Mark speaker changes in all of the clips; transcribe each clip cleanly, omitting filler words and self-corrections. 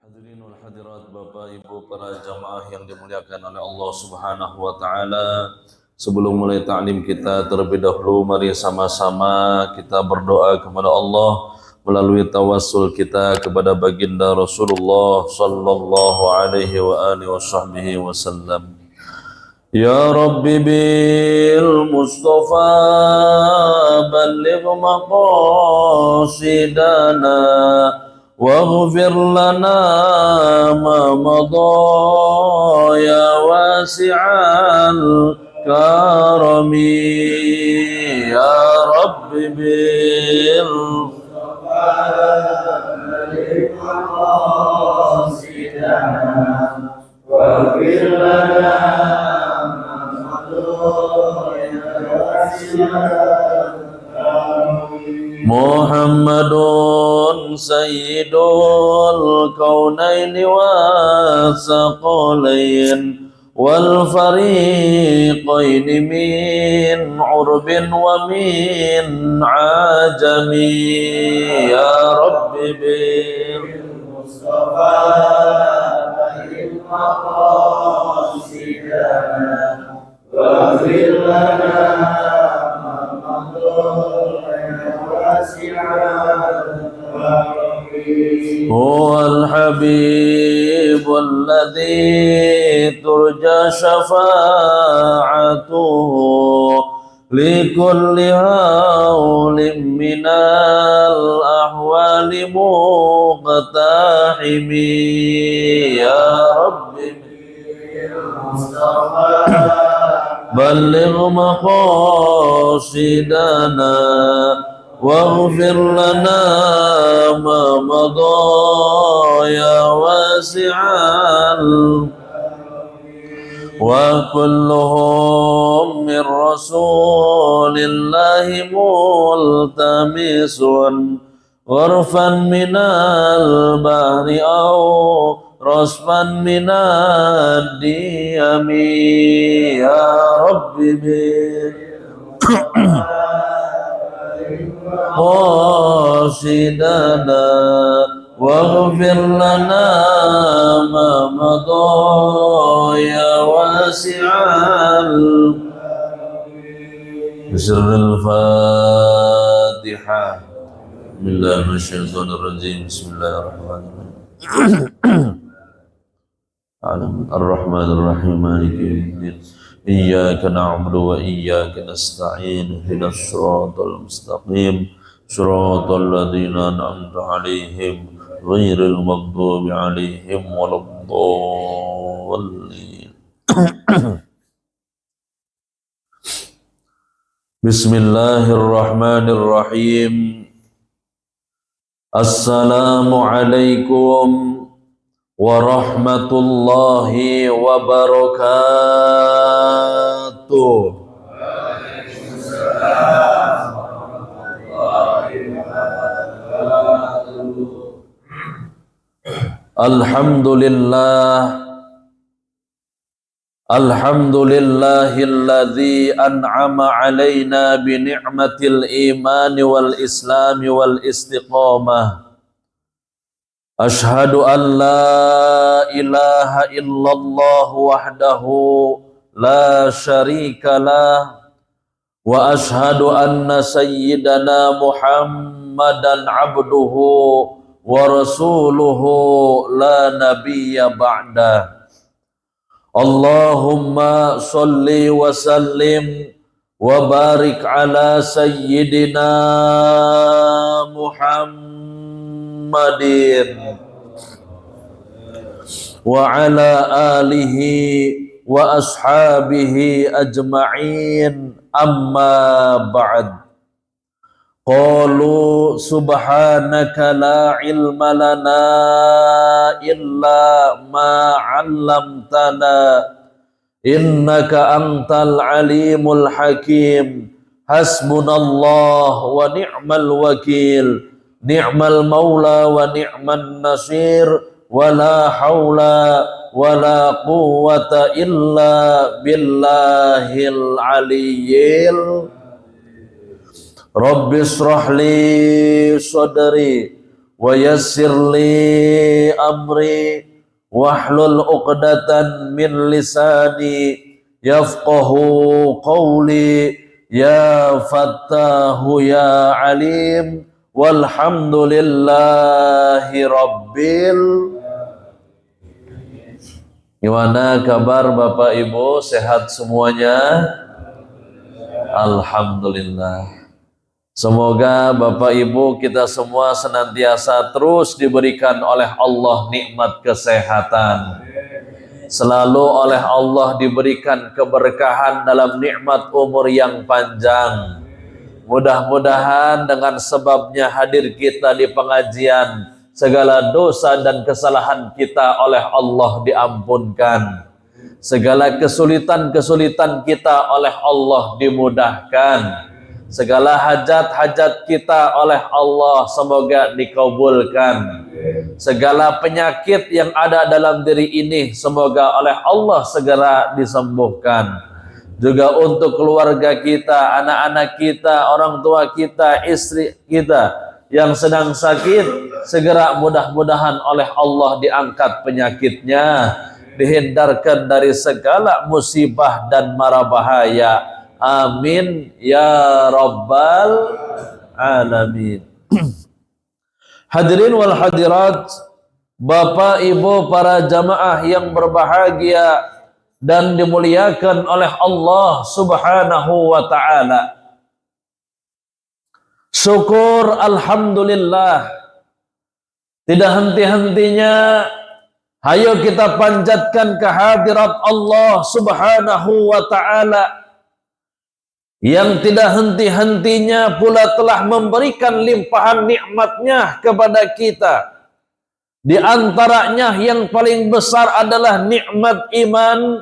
Speaker 1: Hadirin wal hadirat, Bapak Ibu para jamaah yang dimuliakan oleh Allah Subhanahu wa taala. Sebelum mulai ta'lim kita terlebih dahulu mari sama-sama kita berdoa kepada Allah melalui tawassul kita kepada baginda Rasulullah sallallahu alaihi wa alihi wasallam. Ya Rabbi bil Mustafa balligh maqasidana waghfir lana ma madha ya wasi'al karami ya Rabbi bil Mustafa balligh maqasidana waghfir lana Muhammadun sayyidul kaunaini wa saqalain wal fariqaini min urbin wa min ajami ya Rabbi bil Mustafa bil maqasidana waghfir lana هو الحبيب الذي ترجى شفاعته لكل هول من الأحوال مقتحم يا رب بلغ مقاصدنا واغفر لنا ما مضى يا واسع وكلهم من رسول الله ملتمس غرفا من البحر أو رصفا من الديم يا رب قاصدنا واغفر لنا ما مضى يا واسع بسر الفاتحة بسم الله الشيطان الرجيم بسم الله الرحمن الرحيم الرحمن الرحيم مالك يوم الدين إياك نعبد وإياك نستعين اهدنا الصراط المستقيم صراط الذين أنعمت عليهم غير المغضوب عليهم ولا الضالين بسم الله الرحمن الرحيم السلام عليكم warahmatullahi wabarakatuh. Alhamdulillahilladzi an'ama alaina bi ni'matil iman wal islam wal istiqamah. Ashhadu an la ilaha illallah wahdahu la syarika lah wa ashhadu anna sayyidana Muhammadan abduhu wa rasuluhu la nabiyya ba'da. Allahumma salli wa sallim wa barik ala sayyidina Muhammadin wa ala alihi wa ashabihi ajma'in amma ba'd. Qalu subhanaka la ilma lana illa ma 'allamtana innaka antal alimul hakim. Hasbunallah wa ni'mal wakil, ni'mal maula wa ni'man nasir, wa la hawla wa la quwwata illa billahil aliyyil. Rabbi shrah li sadri wa yassir li amri wahlul 'uqdatan min lisani yafqahu qawli ya fattahu ya alim walhamdulillahi rabbil. Gimana kabar Bapak Ibu, sehat semuanya? Alhamdulillah. Semoga Bapak Ibu kita semua senantiasa terus diberikan oleh Allah nikmat kesehatan. Selalu oleh Allah diberikan keberkahan dalam nikmat umur yang panjang. Mudah-mudahan dengan sebabnya hadir kita di pengajian, segala dosa dan kesalahan kita oleh Allah diampunkan. Segala kesulitan-kesulitan kita oleh Allah dimudahkan. Segala hajat-hajat kita oleh Allah semoga dikabulkan. Segala penyakit yang ada dalam diri ini semoga oleh Allah segera disembuhkan. Juga untuk keluarga kita, anak-anak kita, orang tua kita, istri kita yang sedang sakit, segera mudah-mudahan oleh Allah diangkat penyakitnya, dihindarkan dari segala musibah dan mara bahaya. Amin ya rabbal alamin. Hadirin wal hadirat, Bapak Ibu para jamaah yang berbahagia dan dimuliakan oleh Allah Subhanahu wa taala. Syukur alhamdulillah. Tidak henti-hentinya hayo kita panjatkan kehadirat Allah Subhanahu wa taala yang tidak henti-hentinya pula telah memberikan limpahan nikmatnya kepada kita. Di antaranya yang paling besar adalah nikmat iman,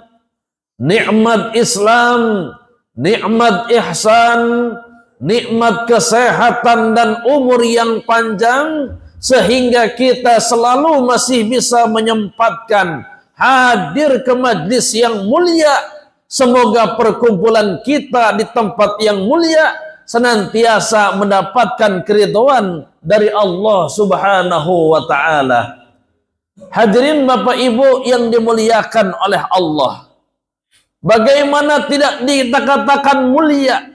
Speaker 1: nikmat Islam, nikmat ihsan, nikmat kesehatan dan umur yang panjang, sehingga kita selalu masih bisa menyempatkan hadir ke majlis yang mulia. Semoga perkumpulan kita di tempat yang mulia senantiasa mendapatkan keridhaan dari Allah Subhanahu wa taala. Hadirin Bapak Ibu yang dimuliakan oleh Allah. Bagaimana tidak dikatakan mulia?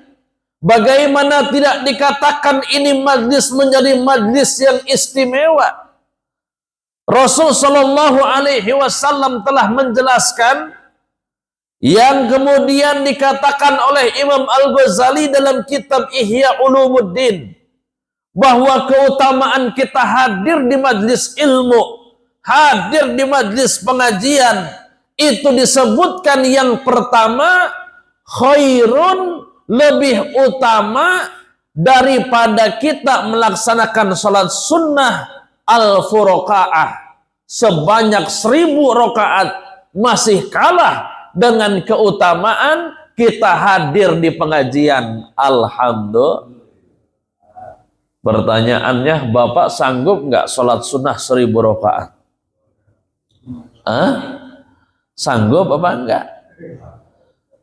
Speaker 1: Bagaimana tidak dikatakan ini majlis menjadi majlis yang istimewa? Rasul sallallahu alaihi wasallam telah menjelaskan yang kemudian dikatakan oleh Imam Al-Ghazali dalam kitab Ihya Ulumuddin, bahwa keutamaan kita hadir di majlis ilmu, hadir di majlis pengajian, itu disebutkan yang pertama, khairun, lebih utama daripada kita melaksanakan salat sunnah al-furqa'ah sebanyak 1000 rakaat, masih kalah dengan keutamaan kita hadir di pengajian. Alhamdulillah. Pertanyaannya, Bapak sanggup nggak sholat sunnah 1000 rakaat? Sanggup apa enggak?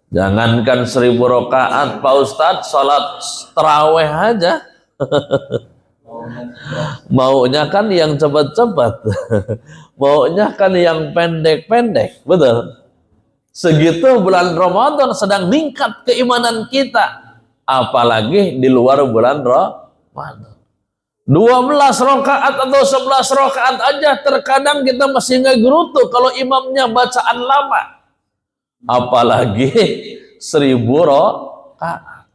Speaker 1: Jangankan 1000 rakaat Pak Ustadz, sholat taraweh aja. Maunya kan yang cepat-cepat. Maunya kan yang pendek-pendek. Betul? Segitu bulan Ramadan sedang meningkat keimanan kita, apalagi di luar bulan Ramadan. 12 rakaat atau 11 rakaat aja terkadang kita masih nggak gerutu kalau imamnya bacaan lama, apalagi 1000 rakaat.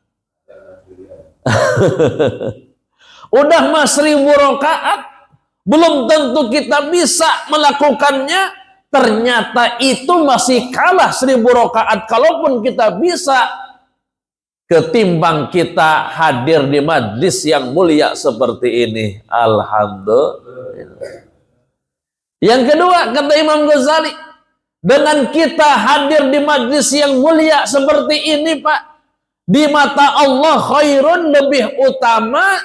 Speaker 1: Udah mah 1000 rakaat belum tentu kita bisa melakukannya. Ternyata itu masih kalah 1000 rakaat kalaupun kita bisa, ketimbang kita hadir di majlis yang mulia seperti ini. Alhamdulillah. Yang kedua, kata Imam Ghazali, dengan kita hadir di majlis yang mulia seperti ini, Pak, di mata Allah khairun, lebih utama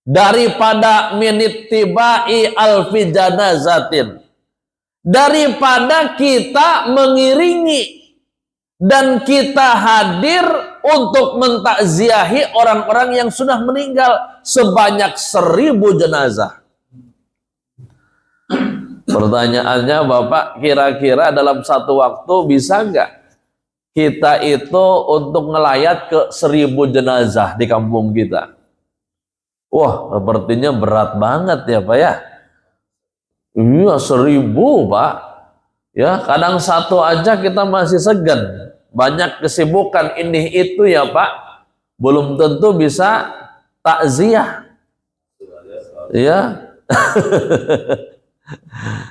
Speaker 1: daripada minittibai alfi janazatin, daripada kita mengiringi dan kita hadir untuk mentakziahi orang-orang yang sudah meninggal sebanyak 1000 jenazah. Pertanyaannya Bapak, kira-kira dalam satu waktu bisa nggak kita itu untuk ngelayat ke 1000 jenazah di kampung kita? Wah, sepertinya berat banget ya Pak ya. Iya, 1000 Pak. Ya, kadang satu aja kita masih segan. Banyak kesibukan ini itu ya Pak. Belum tentu bisa takziah. Ya.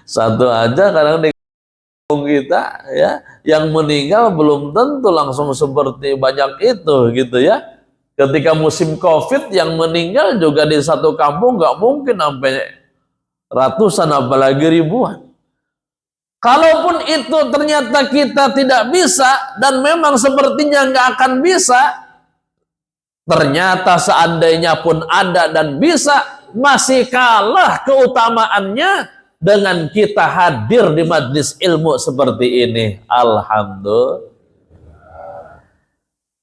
Speaker 1: Satu aja kadang di kampung kita ya, yang meninggal belum tentu langsung seperti banyak itu gitu ya. Ketika musim Covid yang meninggal juga di satu kampung nggak mungkin sampai ratusan apalagi ribuan. Kalaupun itu ternyata kita tidak bisa dan memang sepertinya nggak akan bisa, ternyata seandainya pun ada dan bisa, masih kalah keutamaannya dengan kita hadir di majlis ilmu seperti ini. Alhamdulillah.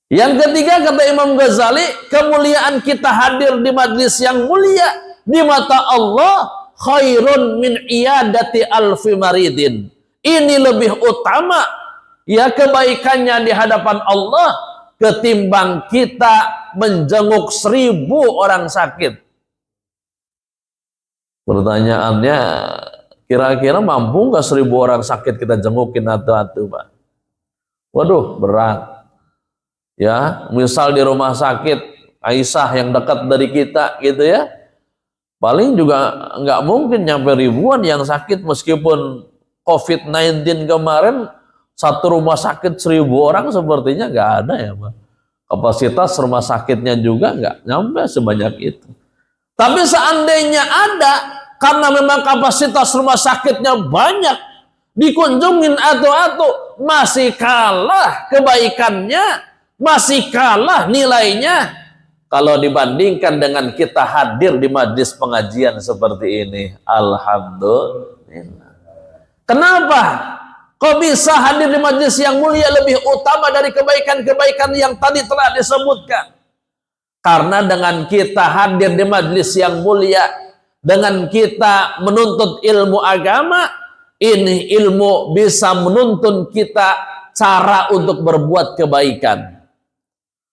Speaker 1: Yang ketiga kata Imam Ghazali, kemuliaan kita hadir di majlis yang mulia di mata Allah khairun min iyadati alfi maridin. Ini lebih utama ya kebaikannya di hadapan Allah ketimbang kita menjenguk 1000 orang sakit. Pertanyaannya, kira-kira mampu nggak 1000 orang sakit kita jengukin atu-atu Pak? Waduh, berat. Ya, misal di rumah sakit Aisyah yang dekat dari kita gitu ya, paling juga nggak mungkin nyampe ribuan yang sakit. Meskipun COVID-19 kemarin satu rumah sakit 1000 orang sepertinya nggak ada ya Pak. Kapasitas rumah sakitnya juga nggak nyampe sebanyak itu. Tapi seandainya ada, karena memang kapasitas rumah sakitnya banyak, dikunjungin atu-atu, masih kalah kebaikannya, masih kalah nilainya kalau dibandingkan dengan kita hadir di majlis pengajian seperti ini. Alhamdulillah. Kenapa? Kok bisa hadir di majlis yang mulia lebih utama dari kebaikan-kebaikan yang tadi telah disebutkan? Karena dengan kita hadir di majlis yang mulia, dengan kita menuntut ilmu agama, ini ilmu bisa menuntun kita cara untuk berbuat kebaikan.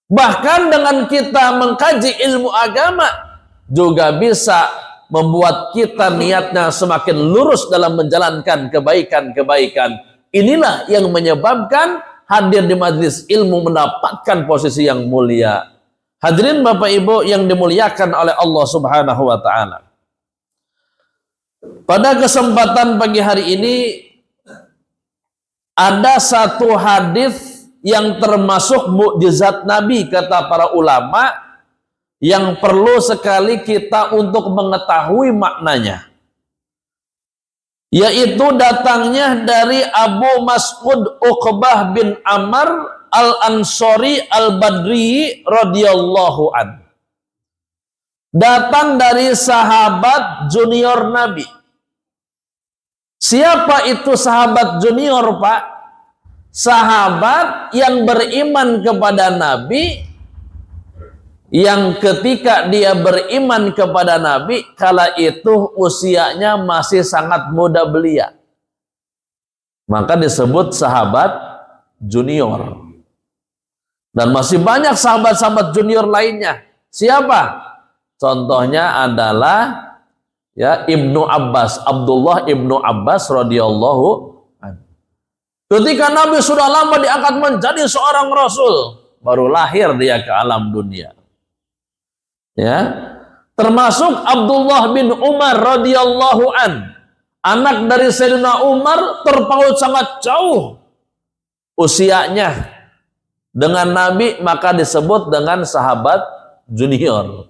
Speaker 1: Bahkan dengan kita mengkaji ilmu agama juga bisa membuat kita niatnya semakin lurus dalam menjalankan kebaikan-kebaikan. Inilah yang menyebabkan hadir di majlis ilmu mendapatkan posisi yang mulia. Hadirin Bapak Ibu yang dimuliakan oleh Allah Subhanahu wa taala. Pada kesempatan pagi hari ini ada satu hadis yang termasuk mukjizat Nabi kata para ulama yang perlu sekali kita untuk mengetahui maknanya, yaitu datangnya dari Abu Mas'ud Uqbah bin Amr al-Ansori al-Badri radhiyallahu an. Datang dari sahabat junior Nabi. Siapa itu sahabat junior Pak? Sahabat yang beriman kepada Nabi, yang ketika dia beriman kepada Nabi kala itu usianya masih sangat muda belia, maka disebut sahabat junior. Dan masih banyak sahabat-sahabat junior lainnya. Siapa? Contohnya adalah ya Ibnu Abbas, Abdullah Ibnu Abbas radhiyallahu. Ketika Nabi sudah lama diangkat menjadi seorang Rasul, baru lahir dia ke alam dunia. Ya, termasuk Abdullah bin Umar radhiyallahu an, anak dari Sayyidina Umar, terpaut sangat jauh usianya dengan Nabi, maka disebut dengan sahabat junior.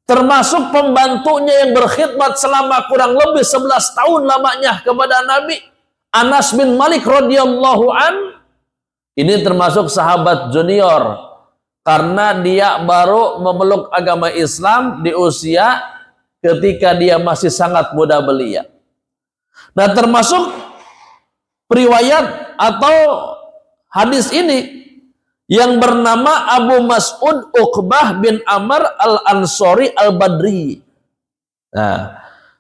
Speaker 1: Termasuk pembantunya yang berkhidmat selama kurang lebih 11 tahun lamanya kepada Nabi, Anas bin Malik radhiyallahu an, ini termasuk sahabat junior karena dia baru memeluk agama Islam di usia ketika dia masih sangat muda belia. Nah, termasuk riwayat atau hadis ini yang bernama Abu Mas'ud Uqbah bin Amr al-Ansori al-Badri. Nah,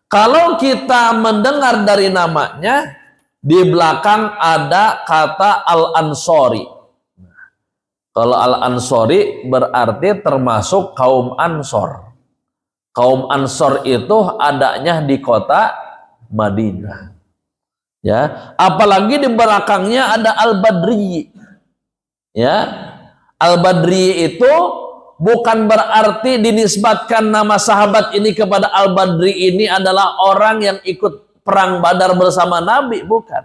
Speaker 1: Kalau kita mendengar dari namanya, di belakang ada kata Al-Ansori. Kalau Al-Ansori berarti termasuk kaum Ansor. Kaum Ansor itu adanya di kota Madinah. Ya, apalagi di belakangnya ada Al-Badri. Ya, Al-Badri itu bukan berarti dinisbatkan nama sahabat ini kepada Al-Badri ini adalah orang yang ikut perang Badar bersama Nabi, bukan.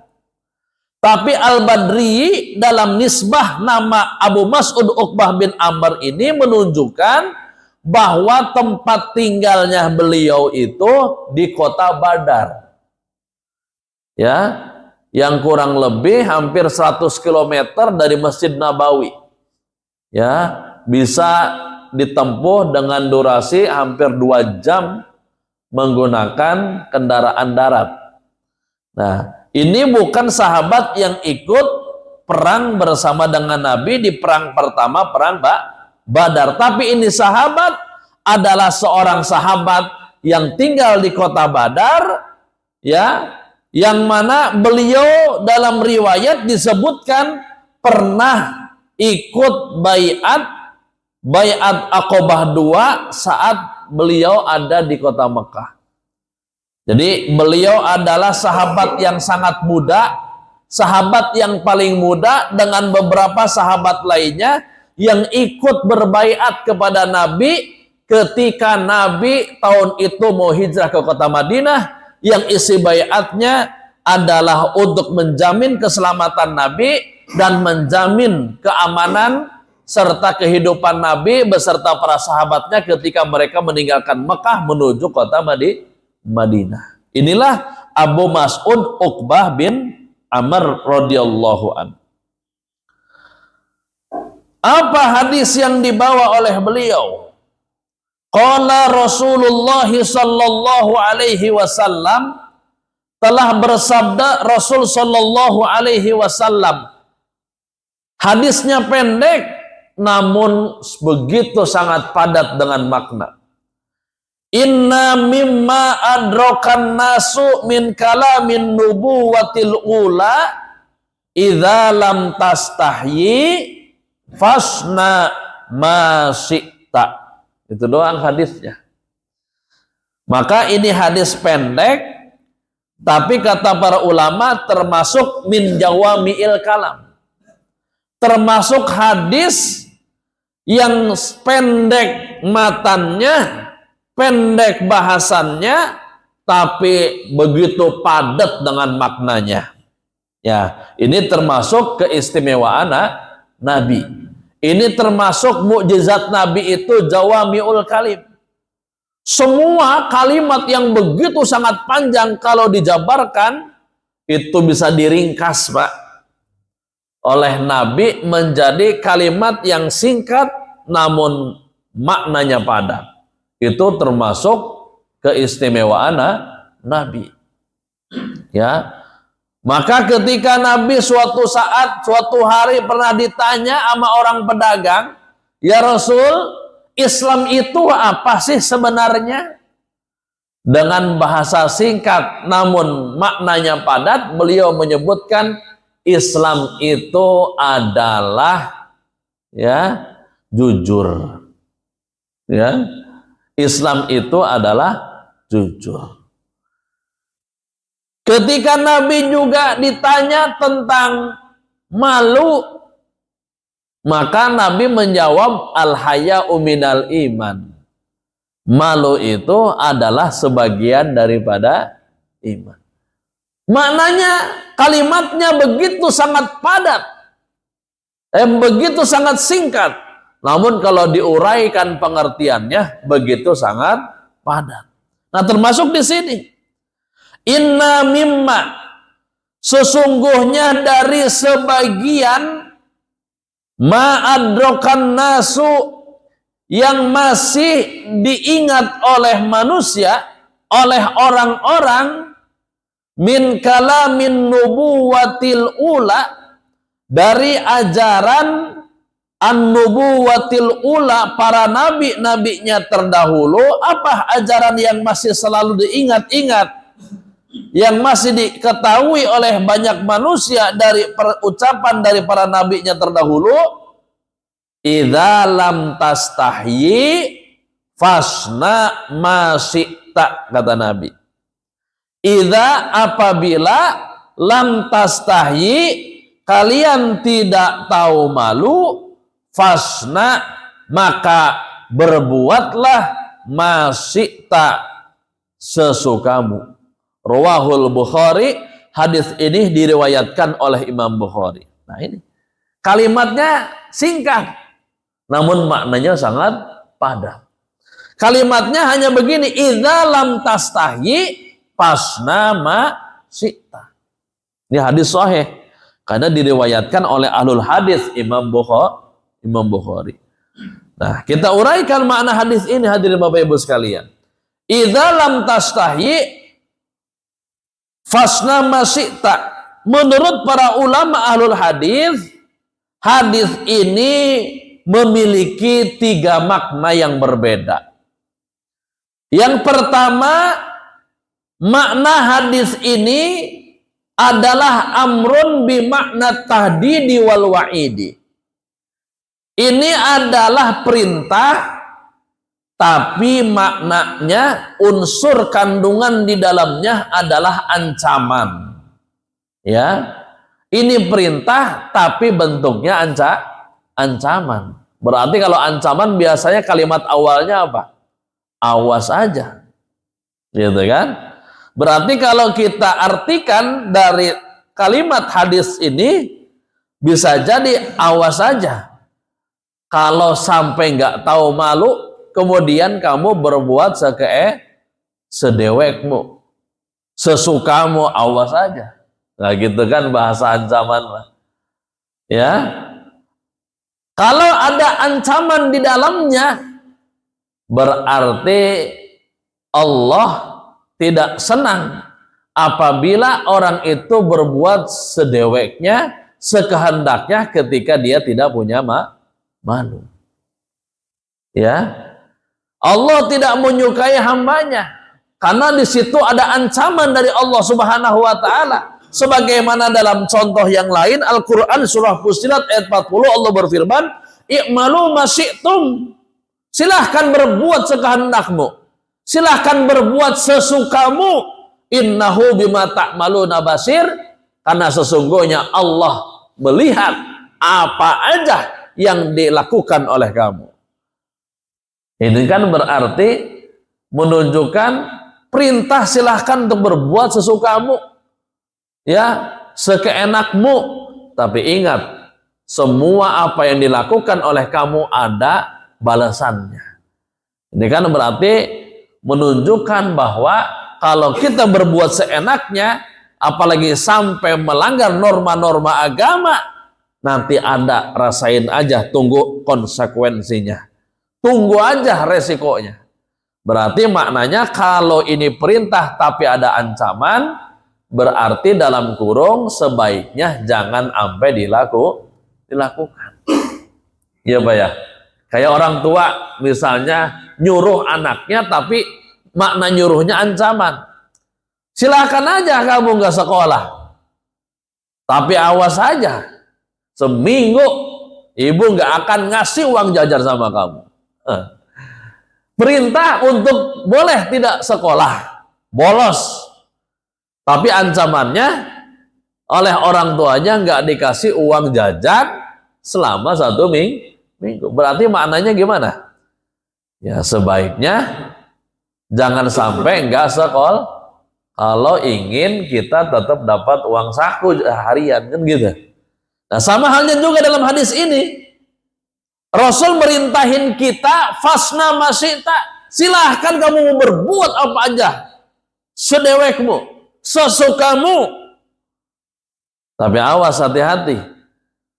Speaker 1: Tapi Al-Badri dalam nisbah nama Abu Mas'ud Uqbah bin Amr ini menunjukkan bahwa tempat tinggalnya beliau itu di kota Badar. Ya, yang kurang lebih hampir 100 km dari Masjid Nabawi. Ya, bisa ditempuh dengan durasi hampir 2 jam menggunakan kendaraan darat. Nah, ini bukan sahabat yang ikut perang bersama dengan Nabi di perang pertama, perang Badar. Tapi ini sahabat adalah seorang sahabat yang tinggal di kota Badar, ya, yang mana beliau dalam riwayat disebutkan pernah ikut Baiat Aqobah 2 saat beliau ada di kota Mekah. Jadi beliau adalah sahabat yang sangat muda, sahabat yang paling muda dengan beberapa sahabat lainnya yang ikut berbaiat kepada Nabi ketika Nabi tahun itu mau hijrah ke kota Madinah, yang isi baiatnya adalah untuk menjamin keselamatan Nabi dan menjamin keamanan serta kehidupan Nabi beserta para sahabatnya ketika mereka meninggalkan Mekah menuju kota Madinah. Inilah Abu Mas'ud Uqbah bin Amr radhiyallahu an. Apa hadis yang dibawa oleh beliau? Qala Rasulullah sallallahu alaihi wasallam, telah bersabda Rasul sallallahu alaihi wasallam. Hadisnya pendek namun begitu sangat padat dengan makna. Inna mimma adrokan nasu min kalamin nubuwatil ula idza lam tastahyi fasna ma syi'ta. Itu doang hadisnya. Maka ini hadis pendek, tapi kata para ulama termasuk min jawami'il kalam. Termasuk hadis yang pendek matannya, pendek bahasannya, tapi begitu padat dengan maknanya. Ya, ini termasuk keistimewaan Nabi. Ini termasuk mukjizat Nabi itu jawami'ul kalim. Semua kalimat yang begitu sangat panjang kalau dijabarkan itu bisa diringkas, Pak, oleh Nabi menjadi kalimat yang singkat namun maknanya padat. Itu termasuk keistimewaan Nabi. Ya. Maka ketika Nabi suatu saat, suatu hari pernah ditanya sama orang pedagang, "Ya Rasul, Islam itu apa sih sebenarnya?" Dengan bahasa singkat namun maknanya padat, beliau menyebutkan Islam itu adalah, ya, jujur. Ya. Islam itu adalah jujur. Ketika Nabi juga ditanya tentang malu, maka Nabi menjawab al-haya'u minal iman. Malu itu adalah sebagian daripada iman. Maknanya kalimatnya begitu sangat padat, begitu sangat singkat. Namun kalau diuraikan pengertiannya begitu sangat padat. Nah, termasuk di sini. Inna mimma, sesungguhnya dari sebagian ma'adrokan nasu yang masih diingat oleh manusia, oleh orang-orang, min kalamin nubuwatil ula, dari ajaran an-nubuwatil ula, para nabi-nabinya terdahulu, apa ajaran yang masih selalu diingat-ingat, yang masih diketahui oleh banyak manusia dari ucapan dari para nabinya terdahulu? Idza lam tastahyi fasna ma syi'ta, kata Nabi. Idza, apabila, lam tastahyi, kalian tidak tahu malu, fasna, maka berbuatlah, ma syi'ta, sesukamu. Rawahul Bukhari, hadis ini diriwayatkan oleh Imam Bukhari. Nah ini kalimatnya singkat, namun maknanya sangat padat. Kalimatnya hanya begini, idza lam tastahyi fasna ma syi'ta. Ini hadis sahih karena diriwayatkan oleh ahlul hadis Imam Bukhari. Nah, kita uraikan makna hadis ini, hadirin Bapak Ibu sekalian. Idza lam tastahyi fasna ma syi'ta. Menurut para ulama ahlul hadis, hadis ini memiliki 3 makna yang berbeda. Yang pertama, makna hadis ini adalah amrun bi makna tahdidi wal wa'idi. Ini adalah perintah, tapi maknanya, unsur kandungan di dalamnya adalah ancaman. Ya, ini perintah tapi bentuknya ancaman. Berarti kalau ancaman biasanya kalimat awalnya apa? Awas aja, gitu kan? Berarti kalau kita artikan dari kalimat hadis ini, bisa jadi awas aja. Kalau sampai nggak tahu malu, kemudian kamu berbuat sedewekmu, sesukamu, awas aja. Nah gitu kan bahasa ancaman lah. Ya, kalau ada ancaman di dalamnya, berarti Allah tidak senang apabila orang itu berbuat sedeweknya, sekehendaknya ketika dia tidak punya malu. Ya, Allah tidak menyukai hambanya karena di situ ada ancaman dari Allah Subhanahu wa taala. Sebagaimana dalam contoh yang lain, Al-Qur'an surah Fussilat ayat 40, Allah berfirman, "I'malu ma syi'tum." Silahkan berbuat sekehendakmu, silahkan berbuat sesukamu, innahu bima ta'maluna basir, karena sesungguhnya Allah melihat apa aja yang dilakukan oleh kamu. Ini kan berarti menunjukkan perintah silahkan untuk berbuat sesukamu, ya, sekeenakmu, tapi ingat, semua apa yang dilakukan oleh kamu ada balasannya. Ini kan berarti menunjukkan bahwa kalau kita berbuat seenaknya, apalagi sampai melanggar norma-norma agama, nanti ada, rasain aja, tunggu konsekuensinya, tunggu aja resikonya. Berarti maknanya kalau ini perintah tapi ada ancaman, berarti dalam kurung sebaiknya jangan sampai dilakukan. Iya Pak ya? Kayak orang tua misalnya nyuruh anaknya, tapi makna nyuruhnya ancaman. Silahkan aja kamu nggak sekolah, tapi awas aja, seminggu ibu nggak akan ngasih uang jajan sama kamu. Perintah untuk boleh tidak sekolah, bolos, tapi ancamannya oleh orang tuanya nggak dikasih uang jajan selama 1 minggu. Berarti maknanya gimana? Ya sebaiknya jangan sampai nggak sekolah kalau ingin kita tetap dapat uang saku harian, kan gitu. Nah sama halnya juga dalam hadis ini, Rasul merintahin kita, fasna ma syi'ta, silahkan kamu mau berbuat apa aja, sedewekmu, sesukamu, tapi awas, hati-hati.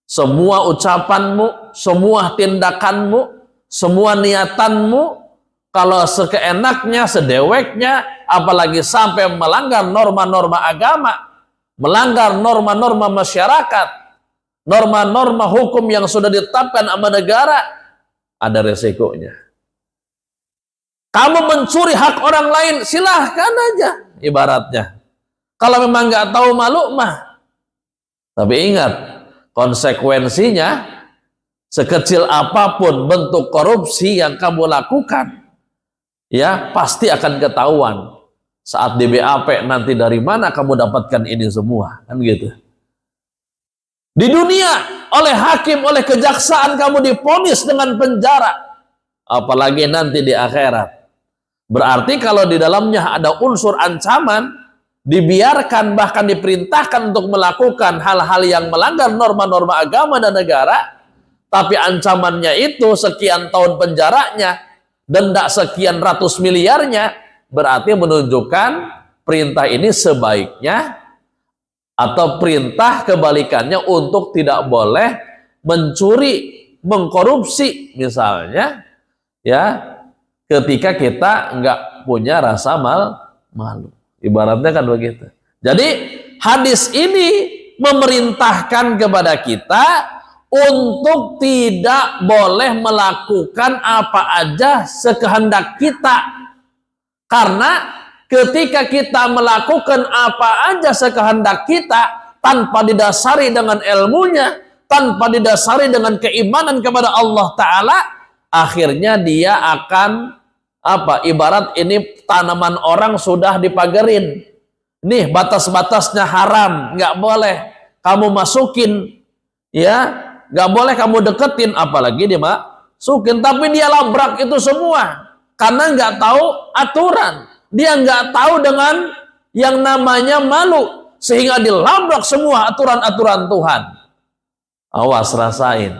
Speaker 1: Semua ucapanmu, semua tindakanmu, semua niatanmu, kalau sekeenaknya, sedeweknya, apalagi sampai melanggar norma-norma agama, melanggar norma-norma masyarakat, norma-norma hukum yang sudah ditetapkan sama negara, ada resikonya. Kamu mencuri hak orang lain, silahkan aja ibaratnya. Kalau memang nggak tahu malu mah. Tapi ingat, konsekuensinya sekecil apapun bentuk korupsi yang kamu lakukan, ya pasti akan ketahuan. Saat di BAP nanti dari mana kamu dapatkan ini semua, kan gitu. Di dunia, oleh hakim, oleh kejaksaan kamu diponis dengan penjara. Apalagi nanti di akhirat. Berarti kalau di dalamnya ada unsur ancaman, dibiarkan bahkan diperintahkan untuk melakukan hal-hal yang melanggar norma-norma agama dan negara, tapi ancamannya itu sekian tahun penjaranya, denda sekian ratus miliarnya, berarti menunjukkan perintah ini sebaiknya atau perintah kebalikannya untuk tidak boleh mencuri, mengkorupsi misalnya, ya, ketika kita nggak punya rasa malu. Ibaratnya kan begitu. Jadi hadis ini memerintahkan kepada kita untuk tidak boleh melakukan apa aja sekehendak kita. Karena ketika kita melakukan apa aja sekehendak kita tanpa didasari dengan ilmunya, tanpa didasari dengan keimanan kepada Allah Ta'ala, akhirnya dia akan ibarat ini tanaman orang sudah dipagerin. Nih batas-batasnya haram, nggak boleh kamu masukin, ya, nggak boleh kamu deketin, apalagi dimasukin. Tapi dia labrak itu semua karena nggak tahu aturan. Dia nggak tahu dengan yang namanya malu, sehingga dilabrak semua aturan-aturan Tuhan. Awas, rasain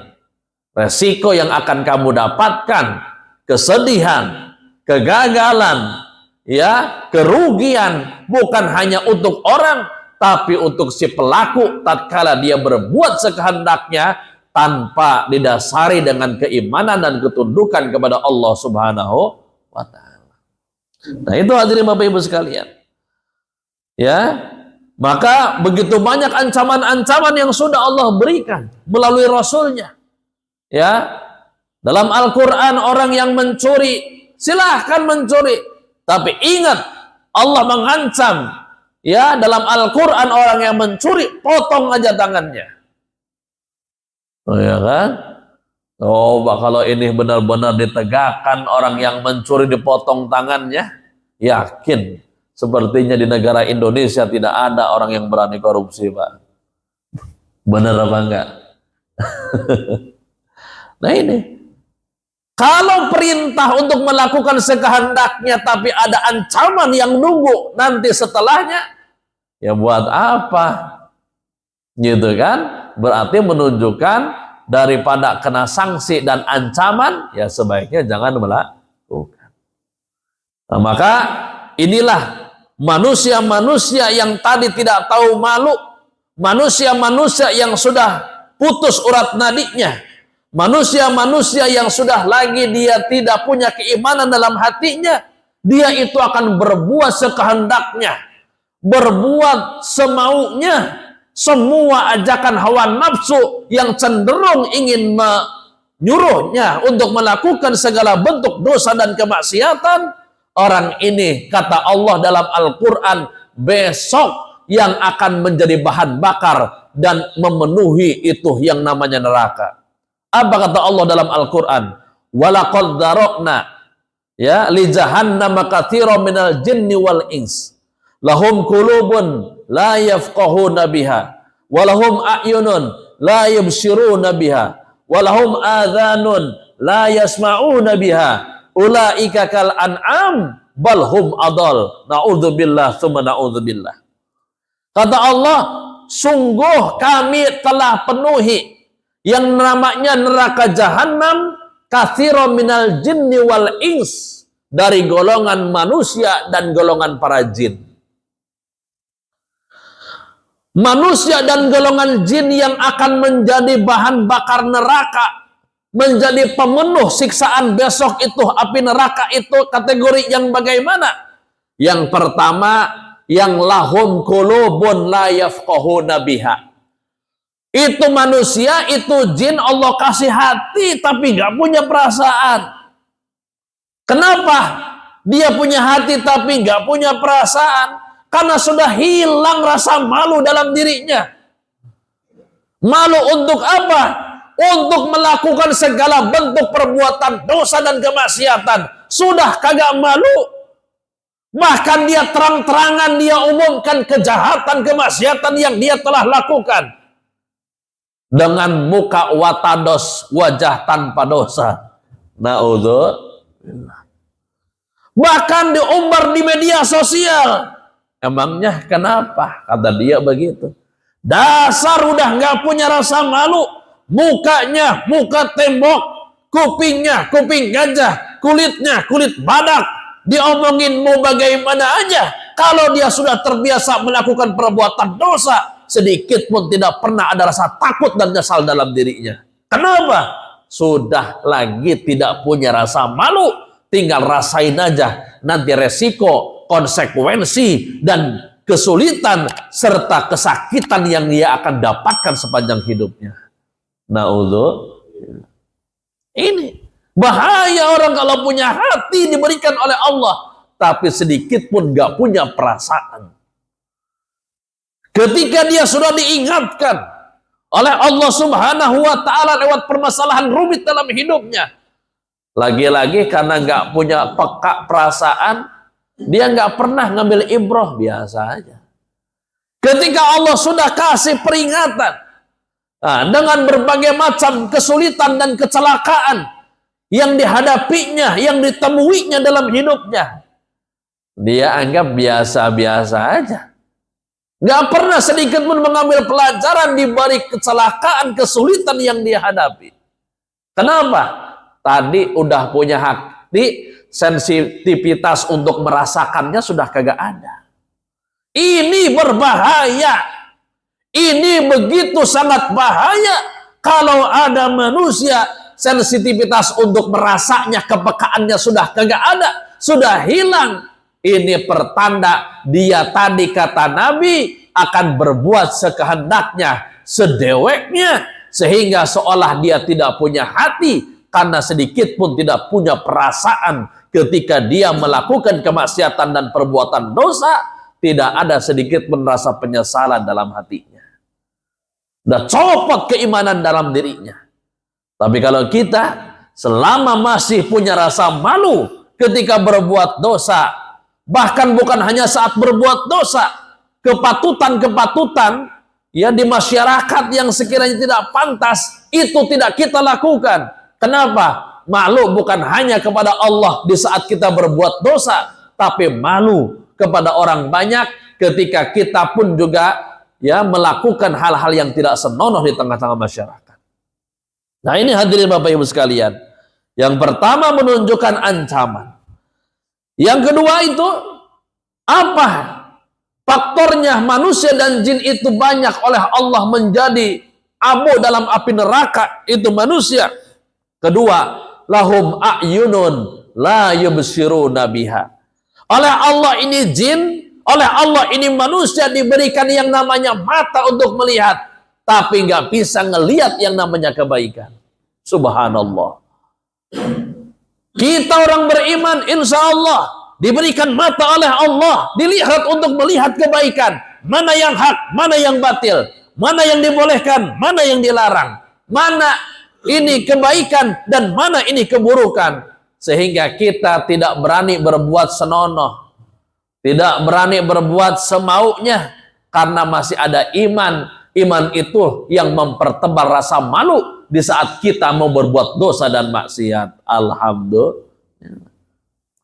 Speaker 1: resiko yang akan kamu dapatkan, kesedihan, kegagalan, ya, kerugian, bukan hanya untuk orang, tapi untuk si pelaku tatkala dia berbuat sekehendaknya tanpa didasari dengan keimanan dan ketundukan kepada Allah Subhanahu wa Ta'ala. Nah, itu hadirin Bapak Ibu sekalian. Ya, maka begitu banyak ancaman-ancaman yang sudah Allah berikan melalui Rasulnya. Ya, dalam Al-Quran orang yang mencuri silahkan mencuri, tapi ingat Allah mengancam, ya, dalam Al-Quran orang yang mencuri potong aja tangannya. Oh ya kan? Coba kalau ini benar-benar ditegakkan, orang yang mencuri dipotong tangannya, yakin sepertinya di negara Indonesia tidak ada orang yang berani korupsi, Pak. Benar apa enggak? Nah ini, kalau perintah untuk melakukan sekehendaknya tapi ada ancaman yang nunggu nanti setelahnya, ya buat apa? Gitu kan? Berarti menunjukkan daripada kena sanksi dan ancaman, ya sebaiknya jangan melakukan. Nah, maka inilah manusia-manusia yang tadi tidak tahu malu, manusia-manusia yang sudah putus urat nadinya, manusia-manusia yang sudah lagi dia tidak punya keimanan dalam hatinya, dia itu akan berbuat sekehendaknya, berbuat semaunya, semua ajakan hawa nafsu yang cenderung ingin menyuruhnya untuk melakukan segala bentuk dosa dan kemaksiatan. Orang ini, kata Allah dalam Al-Quran, besok yang akan menjadi bahan bakar dan memenuhi itu yang namanya neraka. Apa kata Allah dalam Al-Quran? Walaqad darokna, ya, li jahannama katsiran minal jinni wal ins. Lahum qulubun la yafqahuna biha, walahum a'yunun la yubsiruna biha, walahum adhanun la yasma'una biha. Ulaika kal an'am bal hum adall. Na'udzubillah tsumma na'udzubillah. Kata Allah, sungguh kami telah penuhi yang namanya neraka jahanam katsiran minal jinni wal ins, dari golongan manusia dan golongan para jin. Manusia dan golongan jin yang akan menjadi bahan bakar neraka, menjadi pemenuh siksaan besok itu, api neraka itu kategori yang bagaimana? Yang pertama, yang lahum qulubun la yafqahuna biha. Itu manusia, itu jin, Allah kasih hati tapi nggak punya perasaan. Kenapa? Dia punya hati tapi nggak punya perasaan. Karena sudah hilang rasa malu dalam dirinya. Malu untuk apa? Untuk melakukan segala bentuk perbuatan dosa dan kemaksiatan. Sudah kagak malu. Bahkan dia terang-terangan dia umumkan kejahatan kemaksiatan yang dia telah lakukan. Dengan muka watados, wajah tanpa dosa. Na'udzubillah. Bahkan diumbar di media sosial. Emangnya kenapa? Kata dia begitu. Dasar udah nggak punya rasa malu. Mukanya muka tembok, kupingnya kuping gajah, kulitnya kulit badak. Diomongin mau bagaimana aja. Kalau dia sudah terbiasa melakukan perbuatan dosa, sedikit pun tidak pernah ada rasa takut dan nyesal dalam dirinya. Kenapa? Sudah lagi tidak punya rasa malu. Tinggal rasain aja nanti resiko, konsekuensi, dan kesulitan serta kesakitan yang dia akan dapatkan sepanjang hidupnya. Na'udzubillah. Ini bahaya orang kalau punya hati diberikan oleh Allah, tapi sedikit pun gak punya perasaan. Ketika dia sudah diingatkan oleh Allah Subhanahu wa Ta'ala lewat permasalahan rumit dalam hidupnya, lagi-lagi karena gak punya peka perasaan, dia gak pernah ngambil ibrah, biasa aja. Ketika Allah sudah kasih peringatan, dengan berbagai macam kesulitan dan kecelakaan yang dihadapinya, yang ditemuinya dalam hidupnya, dia anggap biasa-biasa aja. Gak pernah sedikit pun mengambil pelajaran di balik kecelakaan, kesulitan yang dia hadapi. Kenapa? Tadi udah punya hati, sensitivitas untuk merasakannya sudah kagak ada. Ini berbahaya. Ini begitu sangat bahaya kalau ada manusia sensitivitas untuk merasanya, kepekaannya sudah kagak ada, sudah hilang. Ini pertanda dia tadi kata Nabi akan berbuat sekehendaknya, sedeweknya, sehingga seolah dia tidak punya hati karena sedikit pun tidak punya perasaan ketika dia melakukan kemaksiatan dan perbuatan dosa, tidak ada sedikit pun rasa penyesalan dalam hatinya. Udah copot keimanan dalam dirinya. Tapi kalau kita selama masih punya rasa malu ketika berbuat dosa, bahkan bukan hanya saat berbuat dosa, kepatutan-kepatutan ya di masyarakat yang sekiranya tidak pantas, itu tidak kita lakukan. Kenapa? Malu bukan hanya kepada Allah di saat kita berbuat dosa, tapi malu kepada orang banyak ketika kita pun juga ya melakukan hal-hal yang tidak senonoh di tengah-tengah masyarakat. Nah, ini hadirin Bapak Ibu sekalian. Yang pertama menunjukkan ancaman. Yang kedua itu apa? Faktornya manusia dan jin itu banyak oleh Allah menjadi abu dalam api neraka, itu manusia. Kedua, lahum a'yunun la yubsiruna biha. Oleh Allah ini jin, oleh Allah ini manusia diberikan yang namanya mata untuk melihat, tapi nggak bisa ngelihat yang namanya kebaikan. Subhanallah. Kita orang beriman insya Allah diberikan mata oleh Allah, dilihat untuk melihat kebaikan, mana yang hak, mana yang batil, mana yang dibolehkan, mana yang dilarang, mana ini kebaikan dan mana ini keburukan, sehingga kita tidak berani berbuat senonoh, tidak berani berbuat semaunya, karena masih ada iman. Iman itu yang mempertebal rasa malu di saat kita mau berbuat dosa dan maksiat. Alhamdulillah.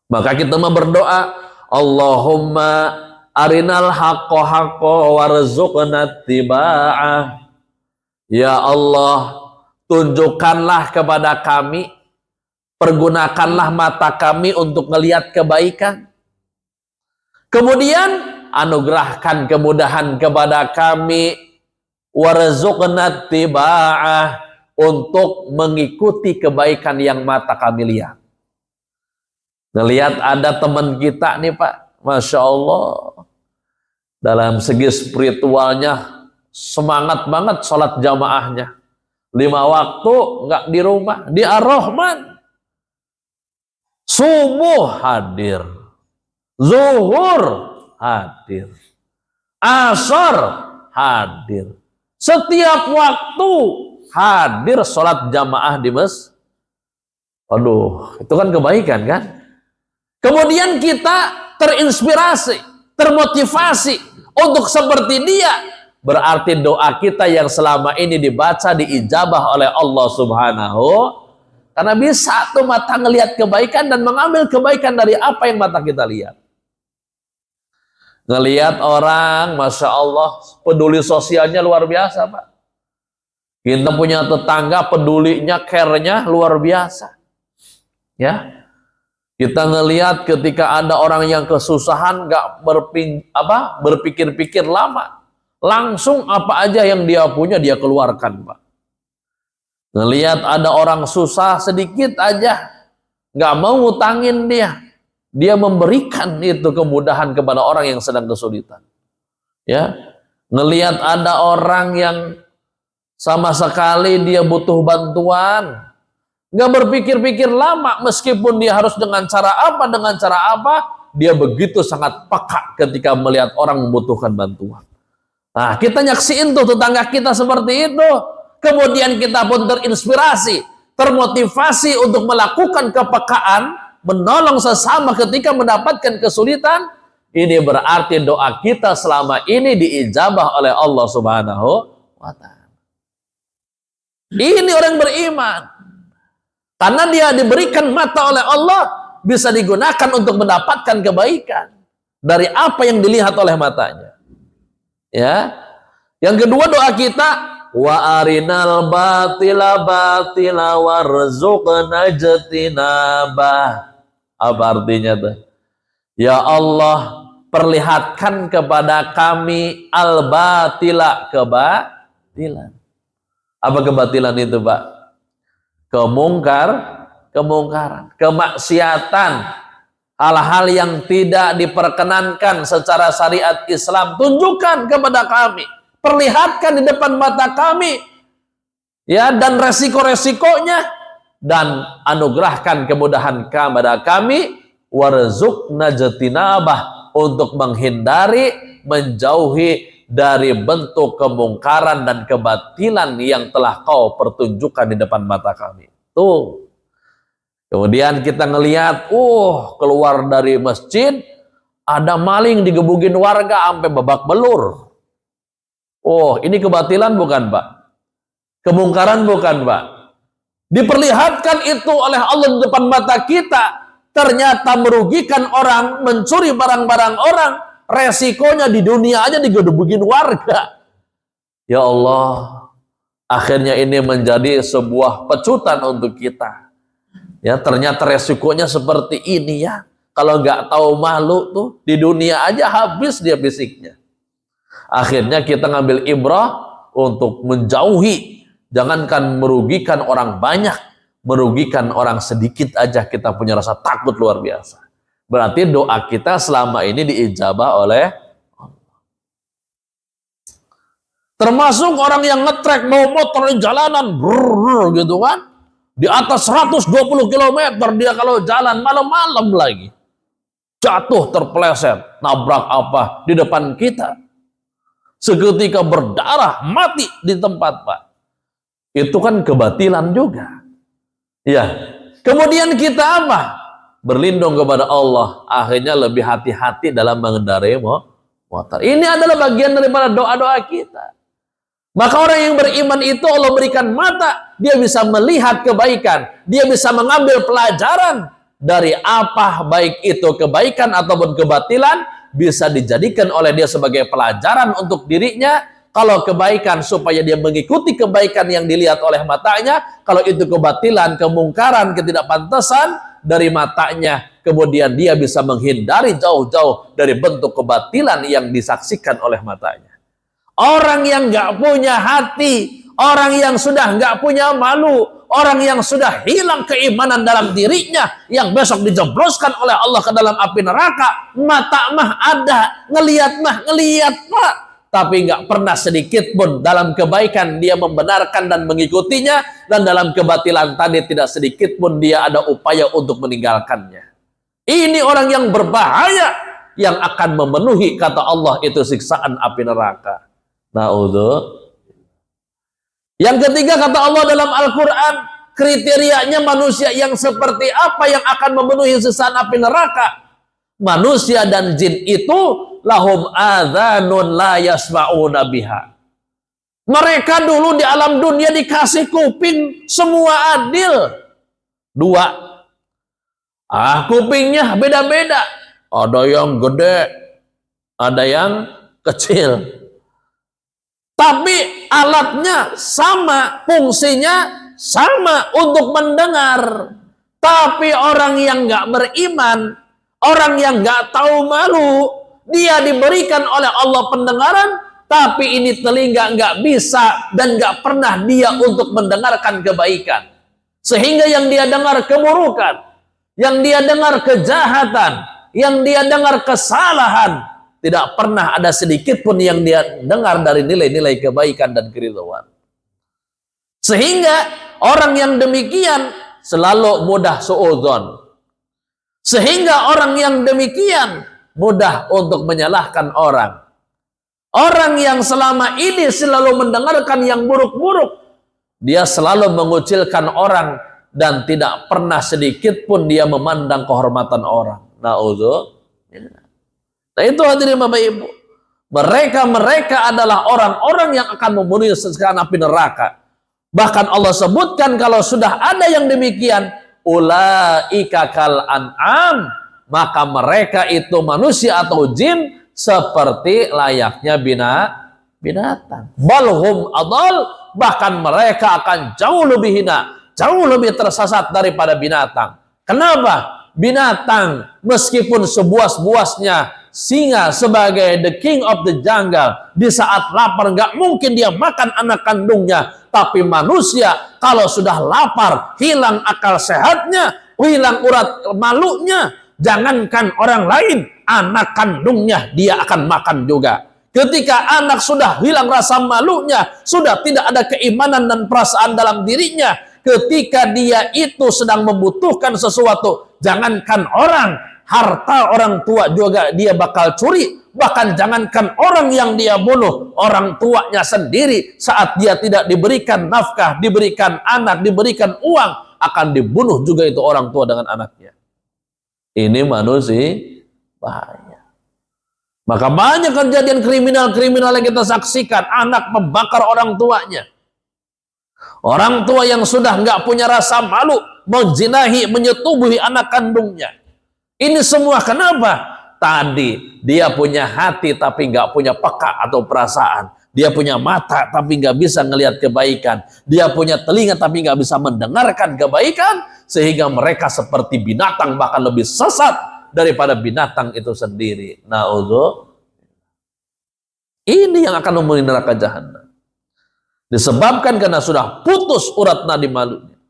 Speaker 1: Maka kita mau berdoa, Allahumma arinal haqqo haqqo warzuqna tiba'ah. Ya Allah, tunjukkanlah kepada kami, pergunakanlah mata kami untuk melihat kebaikan. Kemudian anugerahkan kemudahan kepada kami, warzuqna tiba'ah, untuk mengikuti kebaikan yang mata kami lihat. Ngelihat ada teman kita nih Pak, Masya Allah, dalam segi spiritualnya semangat banget sholat jamaahnya. 5 waktu nggak di rumah, di Ar-Rahman. Subuh hadir, zuhur hadir, asar hadir. Setiap waktu hadir sholat jamaah di masjid. Aduh, itu kan kebaikan kan? Kemudian kita terinspirasi, termotivasi untuk seperti dia. Berarti doa kita yang selama ini dibaca diijabah oleh Allah Subhanahu. Karena bisa tuh mata ngelihat kebaikan dan mengambil kebaikan dari apa yang mata kita lihat. Ngelihat orang, Masya Allah, peduli sosialnya luar biasa, Pak. Kita punya tetangga pedulinya, care-nya luar biasa. Ya, kita ngelihat ketika ada orang yang kesusahan, nggak berpikir-pikir lama, langsung apa aja yang dia punya dia keluarkan, Pak. Ngelihat ada orang susah sedikit aja, nggak mau ngutangin dia memberikan itu kemudahan kepada orang yang sedang kesulitan. Ya, ngelihat ada orang yang sama sekali dia butuh bantuan, nggak berpikir-pikir lama, meskipun dia harus dengan cara apa, dia begitu sangat peka ketika melihat orang membutuhkan bantuan. Nah, kita nyaksiin tuh tetangga kita seperti itu. Kemudian kita pun terinspirasi, termotivasi untuk melakukan kepekaan, menolong sesama ketika mendapatkan kesulitan. Ini berarti doa kita selama ini diijabah oleh Allah Subhanahu wa Ta'ala. Ini orang beriman. Karena dia diberikan mata oleh Allah, bisa digunakan untuk mendapatkan kebaikan dari apa yang dilihat oleh matanya. Ya. Yang kedua doa kita, wa arinal batila batila warzuqna jatinabah. Apa artinya tuh? Ya Allah, perlihatkan kepada kami al batila, kebatilan. Apa kebatilan itu, Pak? Kemungkaran, kemaksiatan, hal-hal yang tidak diperkenankan secara syariat Islam. Tunjukkan kepada kami, perlihatkan di depan mata kami, ya, dan resiko-resikonya, dan anugerahkan kemudahan kepada kami, warzuqna jatinabah, untuk menghindari, menjauhi dari bentuk kemungkaran dan kebatilan yang telah kau pertunjukkan di depan mata kami. Tuh. Kemudian kita ngelihat, keluar dari masjid, ada maling digebugin warga sampai babak belur. Ini kebatilan bukan, Pak? Kemungkaran bukan, Pak? Diperlihatkan itu oleh Allah di depan mata kita, ternyata merugikan orang, mencuri barang-barang orang, resikonya di dunia aja digebugin warga. Ya Allah, akhirnya ini menjadi sebuah pecutan untuk kita. Ya, ternyata resikonya seperti ini ya. Kalau nggak tahu malu tuh, di dunia aja habis dia fisiknya. Akhirnya kita ngambil ibrah untuk menjauhi. Jangankan merugikan orang banyak, merugikan orang sedikit aja kita punya rasa takut luar biasa. Berarti doa kita selama ini diijabah oleh Allah. Termasuk orang yang ngetrek bawa motor di jalanan, brrr, gitu kan. Di atas 120 km dia kalau jalan malam-malam lagi. Jatuh terpeleset, nabrak apa di depan kita. Seketika berdarah, mati di tempat, Pak. Itu kan kebatilan juga. Ya. Kemudian kita apa? Berlindung kepada Allah. Akhirnya lebih hati-hati dalam mengendarai motor. Ini adalah bagian daripada doa-doa kita. Maka orang yang beriman itu Allah berikan mata, dia bisa melihat kebaikan, dia bisa mengambil pelajaran dari apa, baik itu kebaikan ataupun kebatilan, bisa dijadikan oleh dia sebagai pelajaran untuk dirinya. Kalau kebaikan supaya dia mengikuti kebaikan yang dilihat oleh matanya, kalau itu kebatilan, kemungkaran, ketidakpantasan dari matanya, kemudian dia bisa menghindari jauh-jauh dari bentuk kebatilan yang disaksikan oleh matanya. Orang yang nggak punya hati, orang yang sudah nggak punya malu, orang yang sudah hilang keimanan dalam dirinya, yang besok dijebloskan oleh Allah ke dalam api neraka, mata mah ada, ngelihat mah ngelihat, Pak. tapi nggak pernah sedikit pun dalam kebaikan dia membenarkan dan mengikutinya, dan dalam kebatilan tadi tidak sedikit pun dia ada upaya untuk meninggalkannya. Ini orang yang berbahaya, yang akan memenuhi kata Allah itu siksaan api neraka. Na'udzu. Yang ketiga kata Allah dalam Al-Quran, kriterianya manusia yang seperti apa yang akan memenuhi siksaan api neraka? Manusia dan jin itu lahum adzanun la yasma'una biha. Mereka dulu di alam dunia dikasih kuping, semua adil. Dua. Kupingnya beda-beda. Ada yang gede, ada yang kecil. Tapi alatnya sama, fungsinya sama untuk mendengar. Tapi orang yang nggak beriman, orang yang nggak tahu malu, dia diberikan oleh Allah pendengaran, tapi ini telinga nggak bisa dan nggak pernah dia untuk mendengarkan kebaikan. Sehingga yang dia dengar keburukan, yang dia dengar kejahatan, yang dia dengar kesalahan, tidak pernah ada sedikit pun yang dia dengar dari nilai-nilai kebaikan dan keridhaan. Sehingga orang yang demikian selalu mudah suudzon. Sehingga orang yang demikian mudah untuk menyalahkan orang. Orang yang selama ini selalu mendengarkan yang buruk-buruk, dia selalu mengucilkan orang dan tidak pernah sedikit pun dia memandang kehormatan orang. Na'udzubillah. Nah itu hadirin Bapak Ibu. Mereka adalah orang-orang yang akan memenuhi siksaan api neraka. Bahkan Allah sebutkan kalau sudah ada yang demikian, ulaika kal an'am, maka mereka itu manusia atau jin seperti layaknya binatang. Balhum adal, bahkan mereka akan jauh lebih hina, jauh lebih tersesat daripada binatang. Kenapa? Binatang meskipun sebuas-buasnya singa sebagai the king of the jungle, di saat lapar nggak mungkin dia makan anak kandungnya. Tapi manusia kalau sudah lapar, hilang akal sehatnya, hilang urat malunya, jangankan orang lain, anak kandungnya dia akan makan juga. Ketika anak sudah hilang rasa malunya, sudah tidak ada keimanan dan perasaan dalam dirinya, ketika dia itu sedang membutuhkan sesuatu, jangankan orang, harta orang tua juga dia bakal curi. Bahkan jangankan orang yang dia bunuh, orang tuanya sendiri saat dia tidak diberikan nafkah, diberikan anak, diberikan uang, akan dibunuh juga itu orang tua dengan anaknya. Ini manusia bahaya. Maka banyak kejadian kriminal-kriminal yang kita saksikan, anak membakar orang tuanya. Orang tua yang sudah nggak punya rasa malu, menjinahi, menyetubuhi anak kandungnya. Ini semua kenapa? Tadi dia punya hati tapi nggak punya peka atau perasaan. Dia punya mata tapi nggak bisa ngelihat kebaikan. Dia punya telinga tapi nggak bisa mendengarkan kebaikan. Sehingga mereka seperti binatang, bahkan lebih sesat daripada binatang itu sendiri. Na'udzu. Ini yang akan memenuhi neraka jahanam. Disebabkan karena sudah putus urat nadi malunya.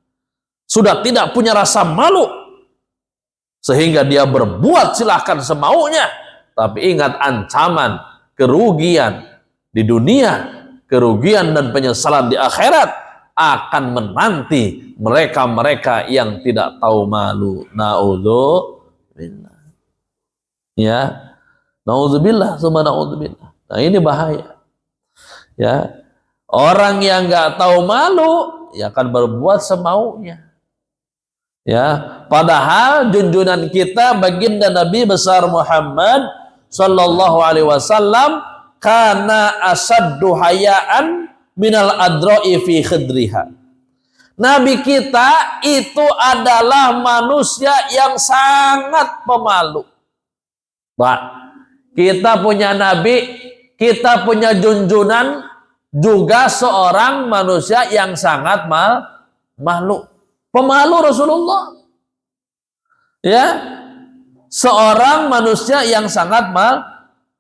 Speaker 1: Sudah tidak punya rasa malu. Sehingga dia berbuat silahkan semaunya. Tapi ingat ancaman, kerugian di dunia, kerugian dan penyesalan di akhirat akan menanti mereka-mereka yang tidak tahu malu. Na'udzubillah. Ya. Na'udzubillah, summa na'udzubillah. Nah ini bahaya. Ya. Orang yang nggak tahu malu, ya akan berbuat semaunya. Ya, padahal junjungan kita baginda Nabi besar Muhammad sallallahu alaihi wasallam kana asaddu hayaan minal adra'i fi khidriha. Nabi kita itu adalah manusia yang sangat pemalu. Pak, kita punya nabi, kita punya junjungan juga seorang manusia yang sangat malu. Pemalu Rasulullah. Ya. Seorang manusia yang sangat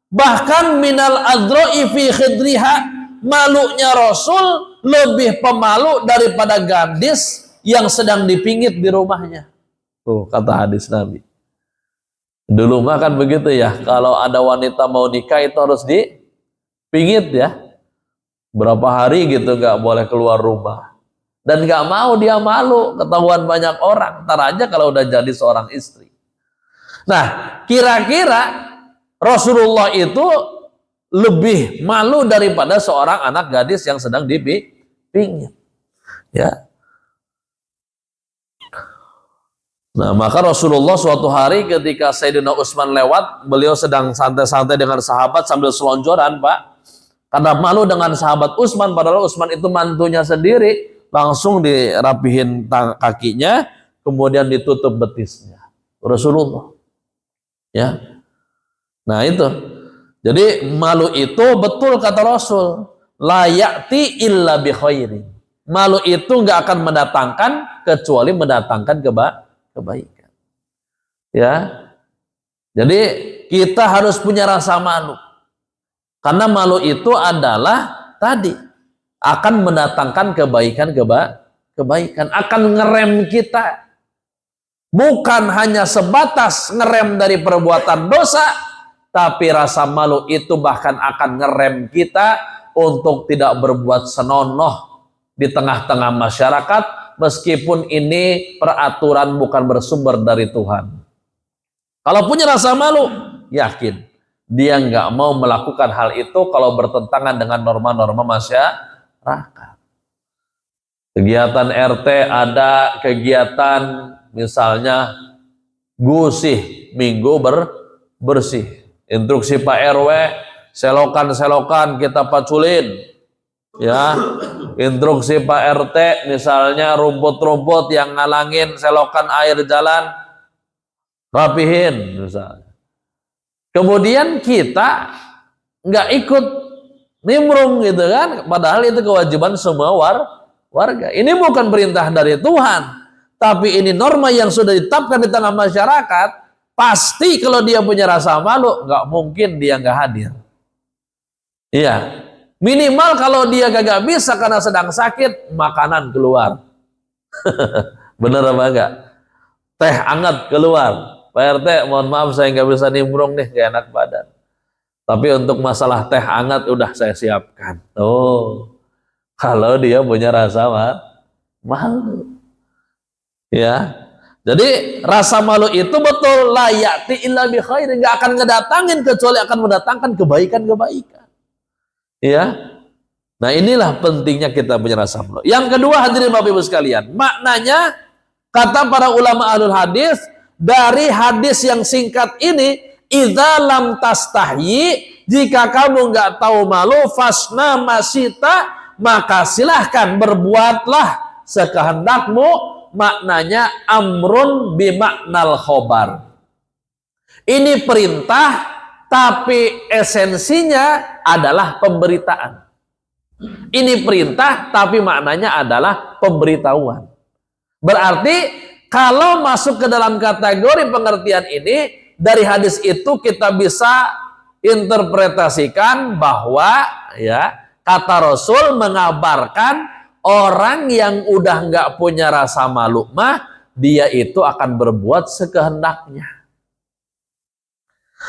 Speaker 1: bahkan minal adra'i fi khidriha, malunya Rasul lebih pemalu daripada gadis yang sedang dipingit di rumahnya. Tuh kata hadis Nabi. Dulu mah kan begitu ya, kalau ada wanita mau nikah itu harus pingit ya, berapa hari gitu nggak boleh keluar rumah, dan nggak mau, dia malu ketahuan banyak orang, ntar aja kalau udah jadi seorang istri. Nah, kira-kira Rasulullah itu lebih malu daripada seorang anak gadis yang sedang dipingit, ya. Nah, maka Rasulullah suatu hari ketika Sayyidina Utsman lewat, beliau sedang santai-santai dengan sahabat sambil selonjoran, Pak. Karena malu dengan sahabat Utsman, padahal Utsman itu mantunya sendiri, langsung dirapihin kakinya, kemudian ditutup betisnya. Rasulullah. Ya. Nah, itu. Jadi malu itu betul kata Rasul, la ya'ti illa bi khairin. Malu itu nggak akan mendatangkan kecuali mendatangkan kebaikan. Ya. Jadi kita harus punya rasa malu. Karena malu itu adalah tadi akan mendatangkan kebaikan, akan ngerem kita. Bukan hanya sebatas ngerem dari perbuatan dosa, tapi rasa malu itu bahkan akan ngerem kita untuk tidak berbuat senonoh di tengah-tengah masyarakat, meskipun ini peraturan bukan bersumber dari Tuhan. Kalau punya rasa malu, yakin dia nggak mau melakukan hal itu kalau bertentangan dengan norma-norma masyarakat. Kegiatan RT ada kegiatan misalnya gusih minggu bersih. Instruksi Pak RW, selokan-selokan kita paculin. Ya, instruksi Pak RT misalnya rumput-rumput yang ngalangin selokan air jalan, rapihin misalnya. Kemudian kita nggak ikut nimbrung gitu kan, padahal itu kewajiban semua warga. Ini bukan perintah dari Tuhan, tapi ini norma yang sudah ditetapkan di tengah masyarakat. Pasti kalau dia punya rasa malu, nggak mungkin dia nggak hadir. Iya, minimal kalau dia gak bisa karena sedang sakit, makanan keluar. Bener apa enggak? Teh hangat keluar. Pak RT, mohon maaf saya nggak bisa nimbrung nih, gak enak badan. Tapi untuk masalah teh hangat udah saya siapkan. Oh, kalau dia punya rasa malu, ya. Jadi rasa malu itu betul la ya'ti illa bi khairin, nggak akan ngedatangin kecuali akan mendatangkan kebaikan. Ya. Nah, inilah pentingnya kita punya rasa malu. Yang kedua, hadirin Bapak Ibu sekalian, maknanya kata para ulama ahlul hadis dari hadis yang singkat ini, idza lam tastahyi, jika kamu nggak tahu malu, fasna masita, maka silahkan berbuatlah sekehendakmu. Maknanya amrun bimaknal khobar. Ini perintah, tapi esensinya adalah pemberitaan. Ini perintah, tapi maknanya adalah pemberitahuan. Berarti kalau masuk ke dalam kategori pengertian ini, dari hadis itu kita bisa interpretasikan bahwa ya kata Rasul mengabarkan orang yang udah nggak punya rasa malu mah, dia itu akan berbuat sekehendaknya.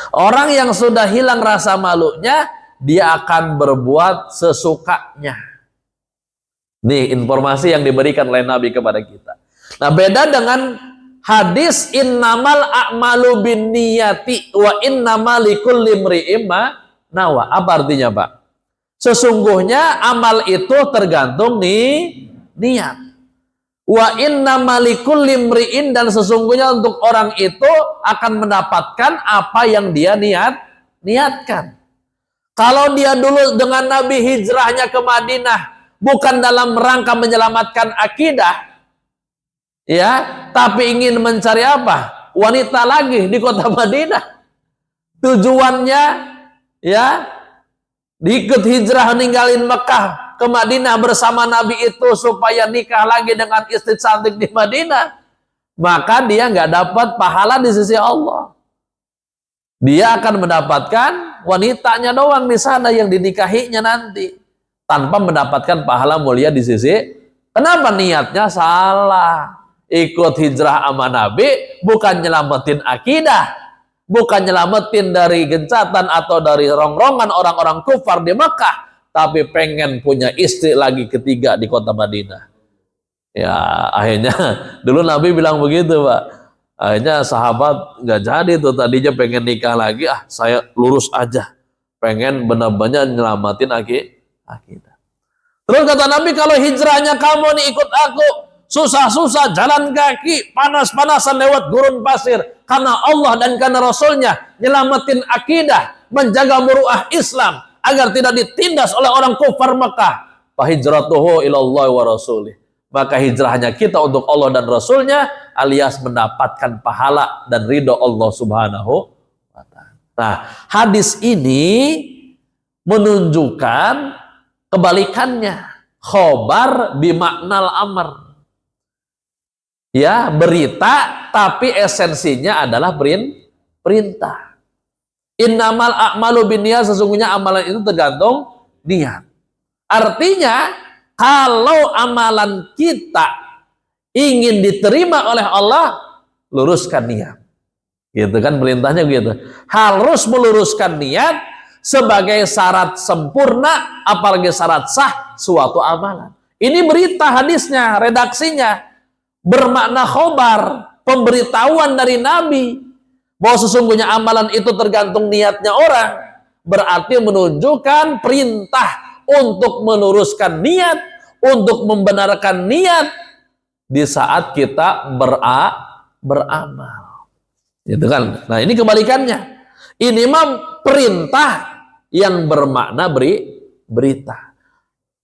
Speaker 1: Orang yang sudah hilang rasa malunya, dia akan berbuat sesukanya. Nih informasi yang diberikan oleh Nabi kepada kita. Nah, beda dengan hadis innamal a'malu binniyati wa innamal likulli imri'in ma nawa. Apa artinya, Pak? Sesungguhnya amal itu tergantung nih niat. Wa innamal likulli imri'in, dan sesungguhnya untuk orang itu akan mendapatkan apa yang dia niatkan. Kalau dia dulu dengan Nabi hijrahnya ke Madinah bukan dalam rangka menyelamatkan akidah, ya, tapi ingin mencari apa? Wanita lagi di kota Madinah. Tujuannya ya ikut hijrah ninggalin Mekah ke Madinah bersama Nabi itu supaya nikah lagi dengan istri cantik di Madinah, maka dia nggak dapat pahala di sisi Allah. Dia akan mendapatkan wanitanya doang di sana yang dinikahinya nanti, tanpa mendapatkan pahala mulia di sisi. Kenapa? Niatnya salah. Ikut hijrah sama Nabi bukan nyelamatin akidah, bukan nyelamatin dari gencatan atau dari rongrongan orang-orang kufar di Mekah, tapi pengen punya istri lagi ketiga di kota Madinah. Ya akhirnya dulu Nabi bilang begitu, Pak. Akhirnya sahabat nggak jadi tuh, tadinya pengen nikah lagi, saya lurus aja, pengen benar-benar nyelamatin akidah. Terus kata Nabi, kalau hijrahnya kamu nih ikut aku, susah-susah jalan kaki, panas-panasan lewat gurun pasir, karena Allah dan karena Rasulnya, nyelamatin akidah, menjaga muruah Islam agar tidak ditindas oleh orang kufar Mekah. Fa hijratuhu ilallah wa rasulih. Maka hijrahnya kita untuk Allah dan Rasulnya, alias mendapatkan pahala dan ridho Allah Subhanahu wa ta'ala. Nah, hadis ini menunjukkan kebalikannya. Khobar bimaknal amr. Ya, berita tapi esensinya adalah perintah. Innamal a'malu binniyat, sesungguhnya amalan itu tergantung niat. Artinya, kalau amalan kita ingin diterima oleh Allah, luruskan niat. Gitu kan perintahnya begitu. Harus meluruskan niat sebagai syarat sempurna, apalagi syarat sah suatu amalan. Ini berita hadisnya, redaksinya bermakna khobar, pemberitahuan dari Nabi bahwa sesungguhnya amalan itu tergantung niatnya orang, berarti menunjukkan perintah untuk meluruskan niat, untuk membenarkan niat di saat kita beramal. Gitu kan? Nah, ini kebalikannya. Ini mah perintah yang bermakna berita.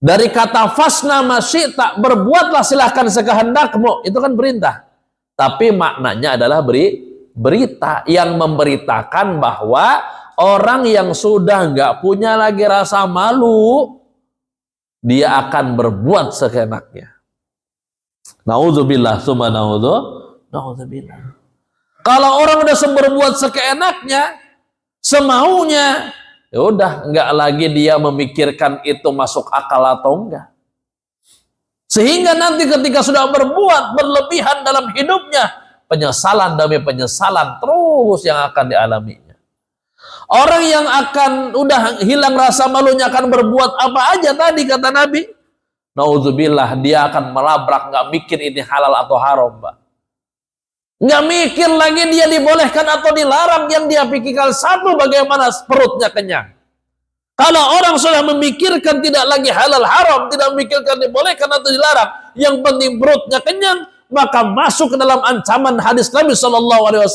Speaker 1: Dari kata fasna masyita, berbuatlah silahkan sekehendakmu, itu kan perintah. Tapi maknanya adalah berita yang memberitakan bahwa orang yang sudah nggak punya lagi rasa malu, dia akan berbuat seenaknya. Nauzubillah, summa nauzubillah. Kalau orang udah berbuat seenaknya, semaunya, ya udah nggak lagi dia memikirkan itu masuk akal atau enggak. Sehingga nanti ketika sudah berbuat berlebihan dalam hidupnya, penyesalan demi penyesalan terus yang akan dialaminya. Orang yang akan udah hilang rasa malunya akan berbuat apa aja tadi kata Nabi. Nauzubillah, dia akan melabrak, nggak mikir ini halal atau haram, Pak. Nggak mikir lagi dia dibolehkan atau dilarang, yang dia pikirkan satu, bagaimana perutnya kenyang. Kalau orang sudah memikirkan tidak lagi halal haram, tidak memikirkan dibolehkan atau dilarang, yang penting perutnya kenyang, maka masuk ke dalam ancaman hadis Nabi SAW,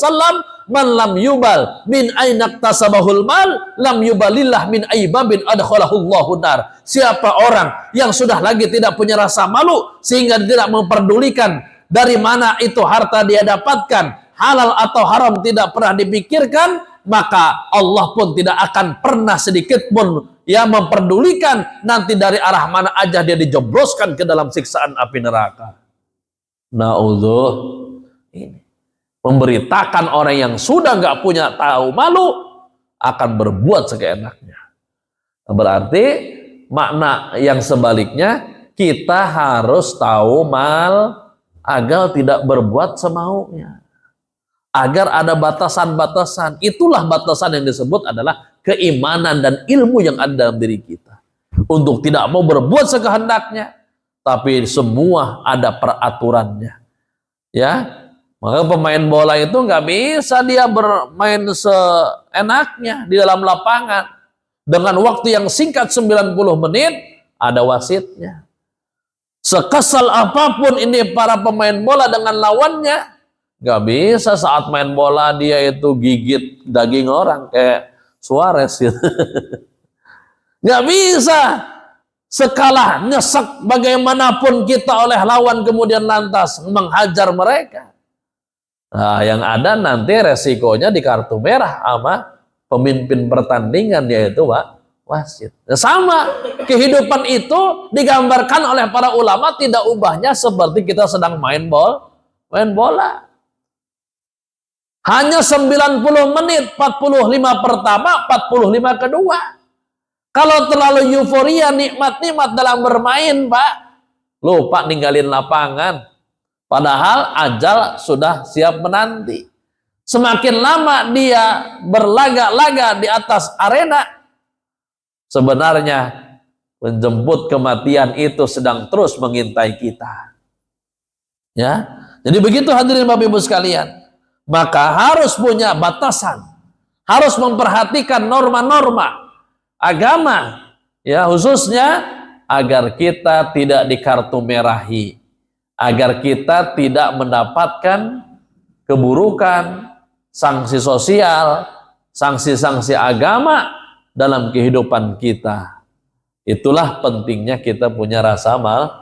Speaker 1: man lam yubal min ainak tasabahul mal, lam yubalillah min aibabin adkhalahullahu nar. Siapa orang yang sudah lagi tidak punya rasa malu, sehingga tidak memperdulikan dari mana itu harta dia dapatkan, halal atau haram tidak pernah dipikirkan, maka Allah pun tidak akan pernah sedikit pun memperdulikan nanti dari arah mana aja dia dijebloskan ke dalam siksaan api neraka. Na'udzuh, ini memberitakan orang yang sudah nggak punya tahu malu akan berbuat seenaknya. Berarti makna yang sebaliknya, kita harus tahu mal agar tidak berbuat semaunya, agar ada batasan-batasan. Itulah batasan yang disebut adalah keimanan dan ilmu yang ada dalam diri kita, untuk tidak mau berbuat sekehendaknya, tapi semua ada peraturannya. Ya, maka pemain bola itu nggak bisa dia bermain seenaknya di dalam lapangan dengan waktu yang singkat 90 menit, ada wasitnya. Sekesal apapun ini para pemain bola dengan lawannya, nggak bisa saat main bola dia itu gigit daging orang kayak Suarez gitu. Nggak bisa. Sekalah nyesek bagaimanapun kita oleh lawan kemudian lantas menghajar mereka. Nah, yang ada nanti resikonya di kartu merah sama pemimpin pertandingan, yaitu wasit. Nah, sama kehidupan itu digambarkan oleh para ulama, tidak ubahnya seperti kita sedang main bola. Hanya 90 menit, 45 pertama, 45 kedua. Kalau terlalu euforia, nikmat-nikmat dalam bermain, Pak, lupa ninggalin lapangan. Padahal ajal sudah siap menanti. Semakin lama dia berlaga-laga di atas arena, sebenarnya menjemput kematian itu sedang terus mengintai kita. Ya, jadi begitu hadirin Bapak Ibu sekalian. Maka harus punya batasan, harus memperhatikan norma-norma agama, ya khususnya agar kita tidak dikartu-merahi, agar kita tidak mendapatkan keburukan, sanksi sosial, sanksi-sanksi agama dalam kehidupan kita. Itulah pentingnya kita punya rasa malu.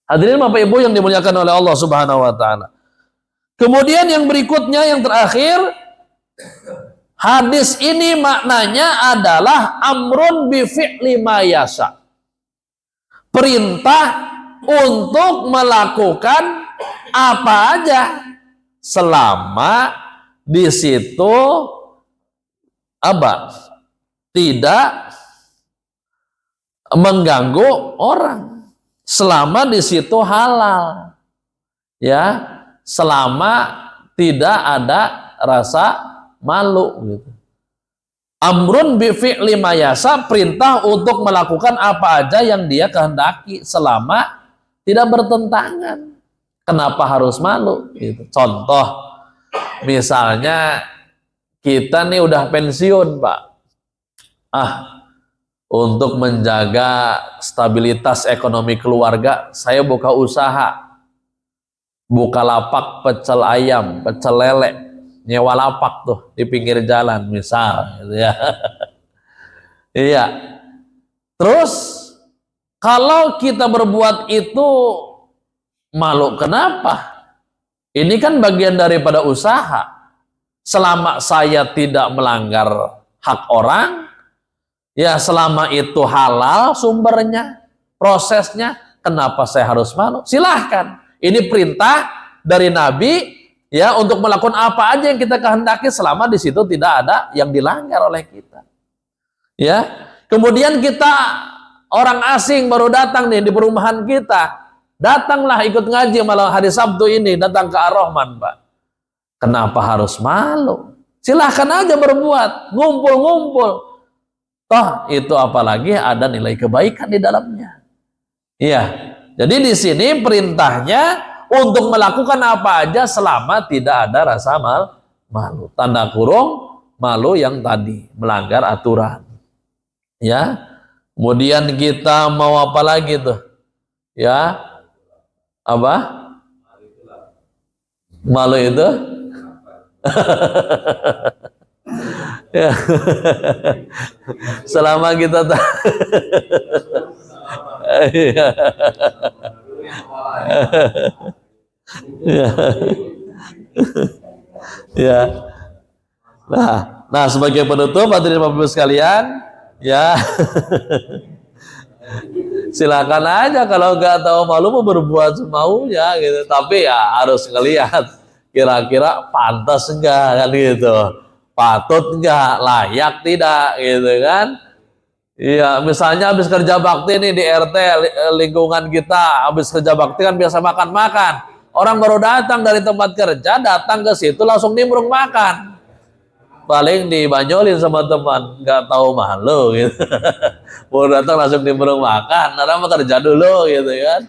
Speaker 1: Hadirin Bapak Ibu yang dimuliakan oleh Allah Subhanahu wa taala. Kemudian yang berikutnya, yang terakhir, hadis ini maknanya adalah amrun bi fi'li ma yasha. Perintah untuk melakukan apa aja selama di situ tidak mengganggu orang, selama di situ halal, ya, selama tidak ada rasa malu gitu. Amrun bi fi'li ma yasha, perintah untuk melakukan apa aja yang dia kehendaki selama tidak bertentangan. Kenapa harus malu gitu. Contoh, misalnya kita nih udah pensiun, Pak. Untuk menjaga stabilitas ekonomi keluarga, saya buka usaha. Buka lapak pecel ayam, pecel lele, nyewa lapak tuh di pinggir jalan misal gitu ya. Iya. Terus kalau kita berbuat itu malu, kenapa? Ini kan bagian daripada usaha. Selama saya tidak melanggar hak orang, ya selama itu halal sumbernya, prosesnya, kenapa saya harus malu? Silahkan. Ini perintah dari Nabi, ya, untuk melakukan apa aja yang kita kehendaki selama di situ tidak ada yang dilanggar oleh kita. Ya. Kemudian kita orang asing baru datang nih di perumahan kita. Datanglah ikut ngaji malam hari Sabtu ini, datang ke Ar-Rahman, Pak. Kenapa harus malu? Silahkan aja berbuat, ngumpul-ngumpul. Toh itu apalagi ada nilai kebaikan di dalamnya. Iya. Jadi di sini perintahnya untuk melakukan apa aja selama tidak ada rasa malu. Tanda kurung malu yang tadi melanggar aturan. Ya. Kemudian kita mau apa lagi tuh? Ya. Apa? Malu itu? Ya. Selama kita ya. Nah, sebagai penutup hadirin Bapak Ibu sekalian, ya. Silakan aja kalau nggak tahu malu mau berbuat semaunya gitu. Tapi ya harus ngelihat kira-kira pantas enggak kan gitu. Patut enggak, layak tidak gitu kan. Iya, misalnya habis kerja bakti nih di RT lingkungan kita, habis kerja bakti kan biasa makan-makan. Orang baru datang dari tempat kerja, datang ke situ langsung nimbrung makan. Paling dibanyolin sama teman, nggak tahu malu gitu. Baru datang langsung nimbrung makan, orang mau kerja dulu gitu kan.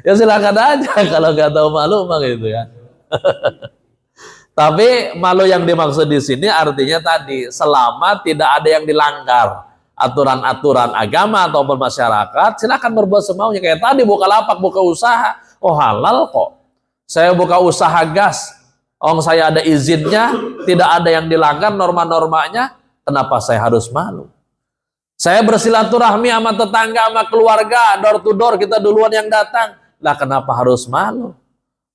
Speaker 1: Ya silakan aja kalau nggak tahu malu mah gitu ya. Tapi malu yang dimaksud di sini artinya tadi selama tidak ada yang dilanggar aturan-aturan agama ataupun masyarakat, silakan berbuat semaunya. Kayak tadi buka lapak, buka usaha, oh halal kok. Saya buka usaha gas, saya ada izinnya, tidak ada yang dilanggar norma-normanya, kenapa saya harus malu? Saya bersilaturahmi sama tetangga, sama keluarga, door to door, kita duluan yang datang, lah kenapa harus malu?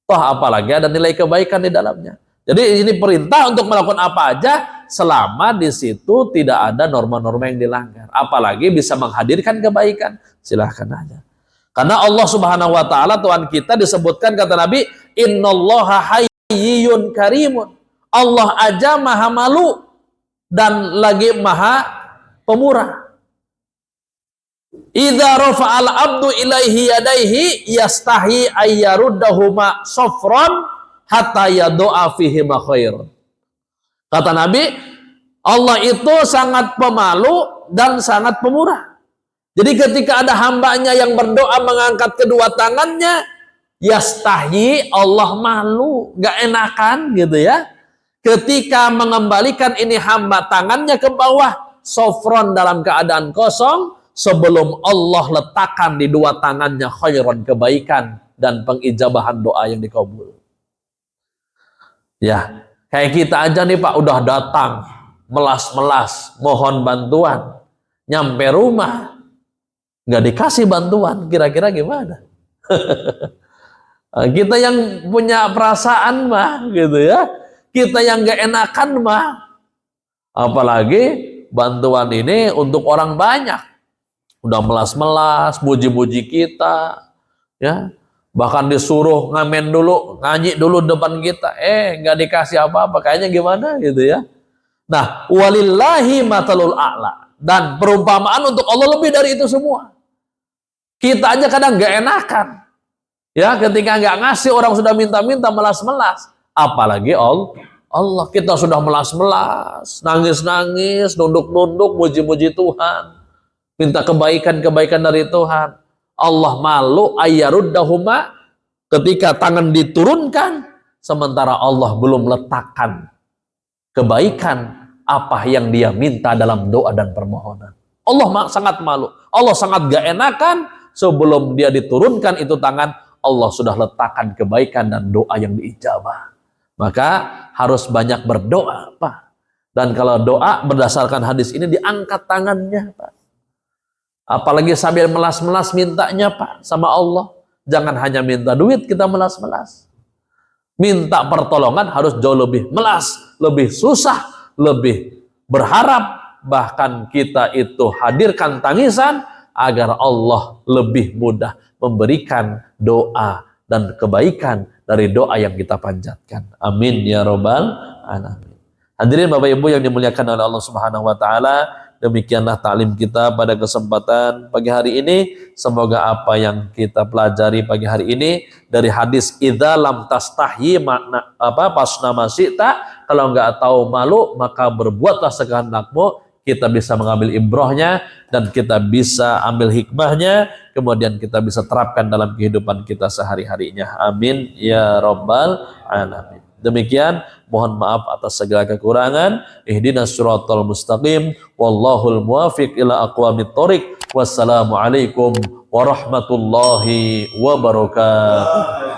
Speaker 1: Toh apalagi ada nilai kebaikan di dalamnya. Jadi ini perintah untuk melakukan apa aja selama di situ tidak ada norma-norma yang dilanggar. Apalagi bisa menghadirkan kebaikan, silahkan aja. Karena Allah Subhanahu wa taala Tuhan kita disebutkan kata Nabi, innallaha hayyun karimun. Allah aja maha malu dan lagi maha pemurah. Idza rafa'al abdu ilaihi yadaihi yastahi ayyaruddahuma safran hatta yadu'a fihi ma khair. Kata Nabi, Allah itu sangat pemalu dan sangat pemurah. Jadi ketika ada hambanya yang berdoa mengangkat kedua tangannya, yastahi, Allah malu, gak enakan gitu ya. Ketika mengembalikan ini hamba tangannya ke bawah, sofron dalam keadaan kosong, sebelum Allah letakkan di dua tangannya khairan, kebaikan dan pengijabahan doa yang dikabul. Ya, kayak kita aja nih Pak, udah datang melas-melas mohon bantuan, nyampe rumah nggak dikasih bantuan, kira-kira gimana? Kita yang punya perasaan mah gitu ya, kita yang nggak enakan mah, apalagi bantuan ini untuk orang banyak, udah melas-melas muji-muji kita ya, bahkan disuruh ngamen dulu, ngaji dulu depan kita, nggak dikasih apa-apa, kayaknya gimana gitu ya. Nah, walillahi matalul a'la, dan perumpamaan untuk Allah lebih dari itu semua. Kita aja kadang nggak enakan ya, ketika nggak ngasih, orang sudah minta-minta melas-melas, apalagi Allah. Kita sudah melas-melas, nangis-nangis, nunduk-nunduk, muji-muji Tuhan, minta kebaikan-kebaikan dari Tuhan. Allah malu ayyaruddahuma, ketika tangan diturunkan sementara Allah belum letakkan kebaikan apa yang dia minta dalam doa dan permohonan. Allah sangat malu, Allah sangat gak enakan sebelum dia diturunkan itu tangan, Allah sudah letakkan kebaikan dan doa yang diijabah. Maka harus banyak berdoa Pak. Dan kalau doa berdasarkan hadis ini, diangkat tangannya Pak. Apalagi sambil melas-melas mintanya Pak sama Allah. Jangan hanya minta duit kita melas-melas. Minta pertolongan harus jauh lebih melas, lebih susah, lebih berharap. Bahkan kita itu hadirkan tangisan agar Allah lebih mudah memberikan doa dan kebaikan dari doa yang kita panjatkan. Amin ya robbal alamin. Hadirin Bapak Ibu yang dimuliakan oleh Allah Subhanahu wa taala, demikianlah taklim kita pada kesempatan pagi hari ini. Semoga apa yang kita pelajari pagi hari ini dari hadis idza lam tastahyi, makna apa, pasna masita, kalau enggak tahu malu maka berbuatlah sekehendakmu, kita bisa mengambil ibrahnya dan kita bisa ambil hikmahnya, kemudian kita bisa terapkan dalam kehidupan kita sehari-harinya. Amin ya rabbal alamin. Demikian, mohon maaf atas segala kekurangan. Ihdinas siratal mustaqim, wallahul muwafiq ila aqwamit thoriq. Wassalamualaikum warahmatullahi wabarakatuh.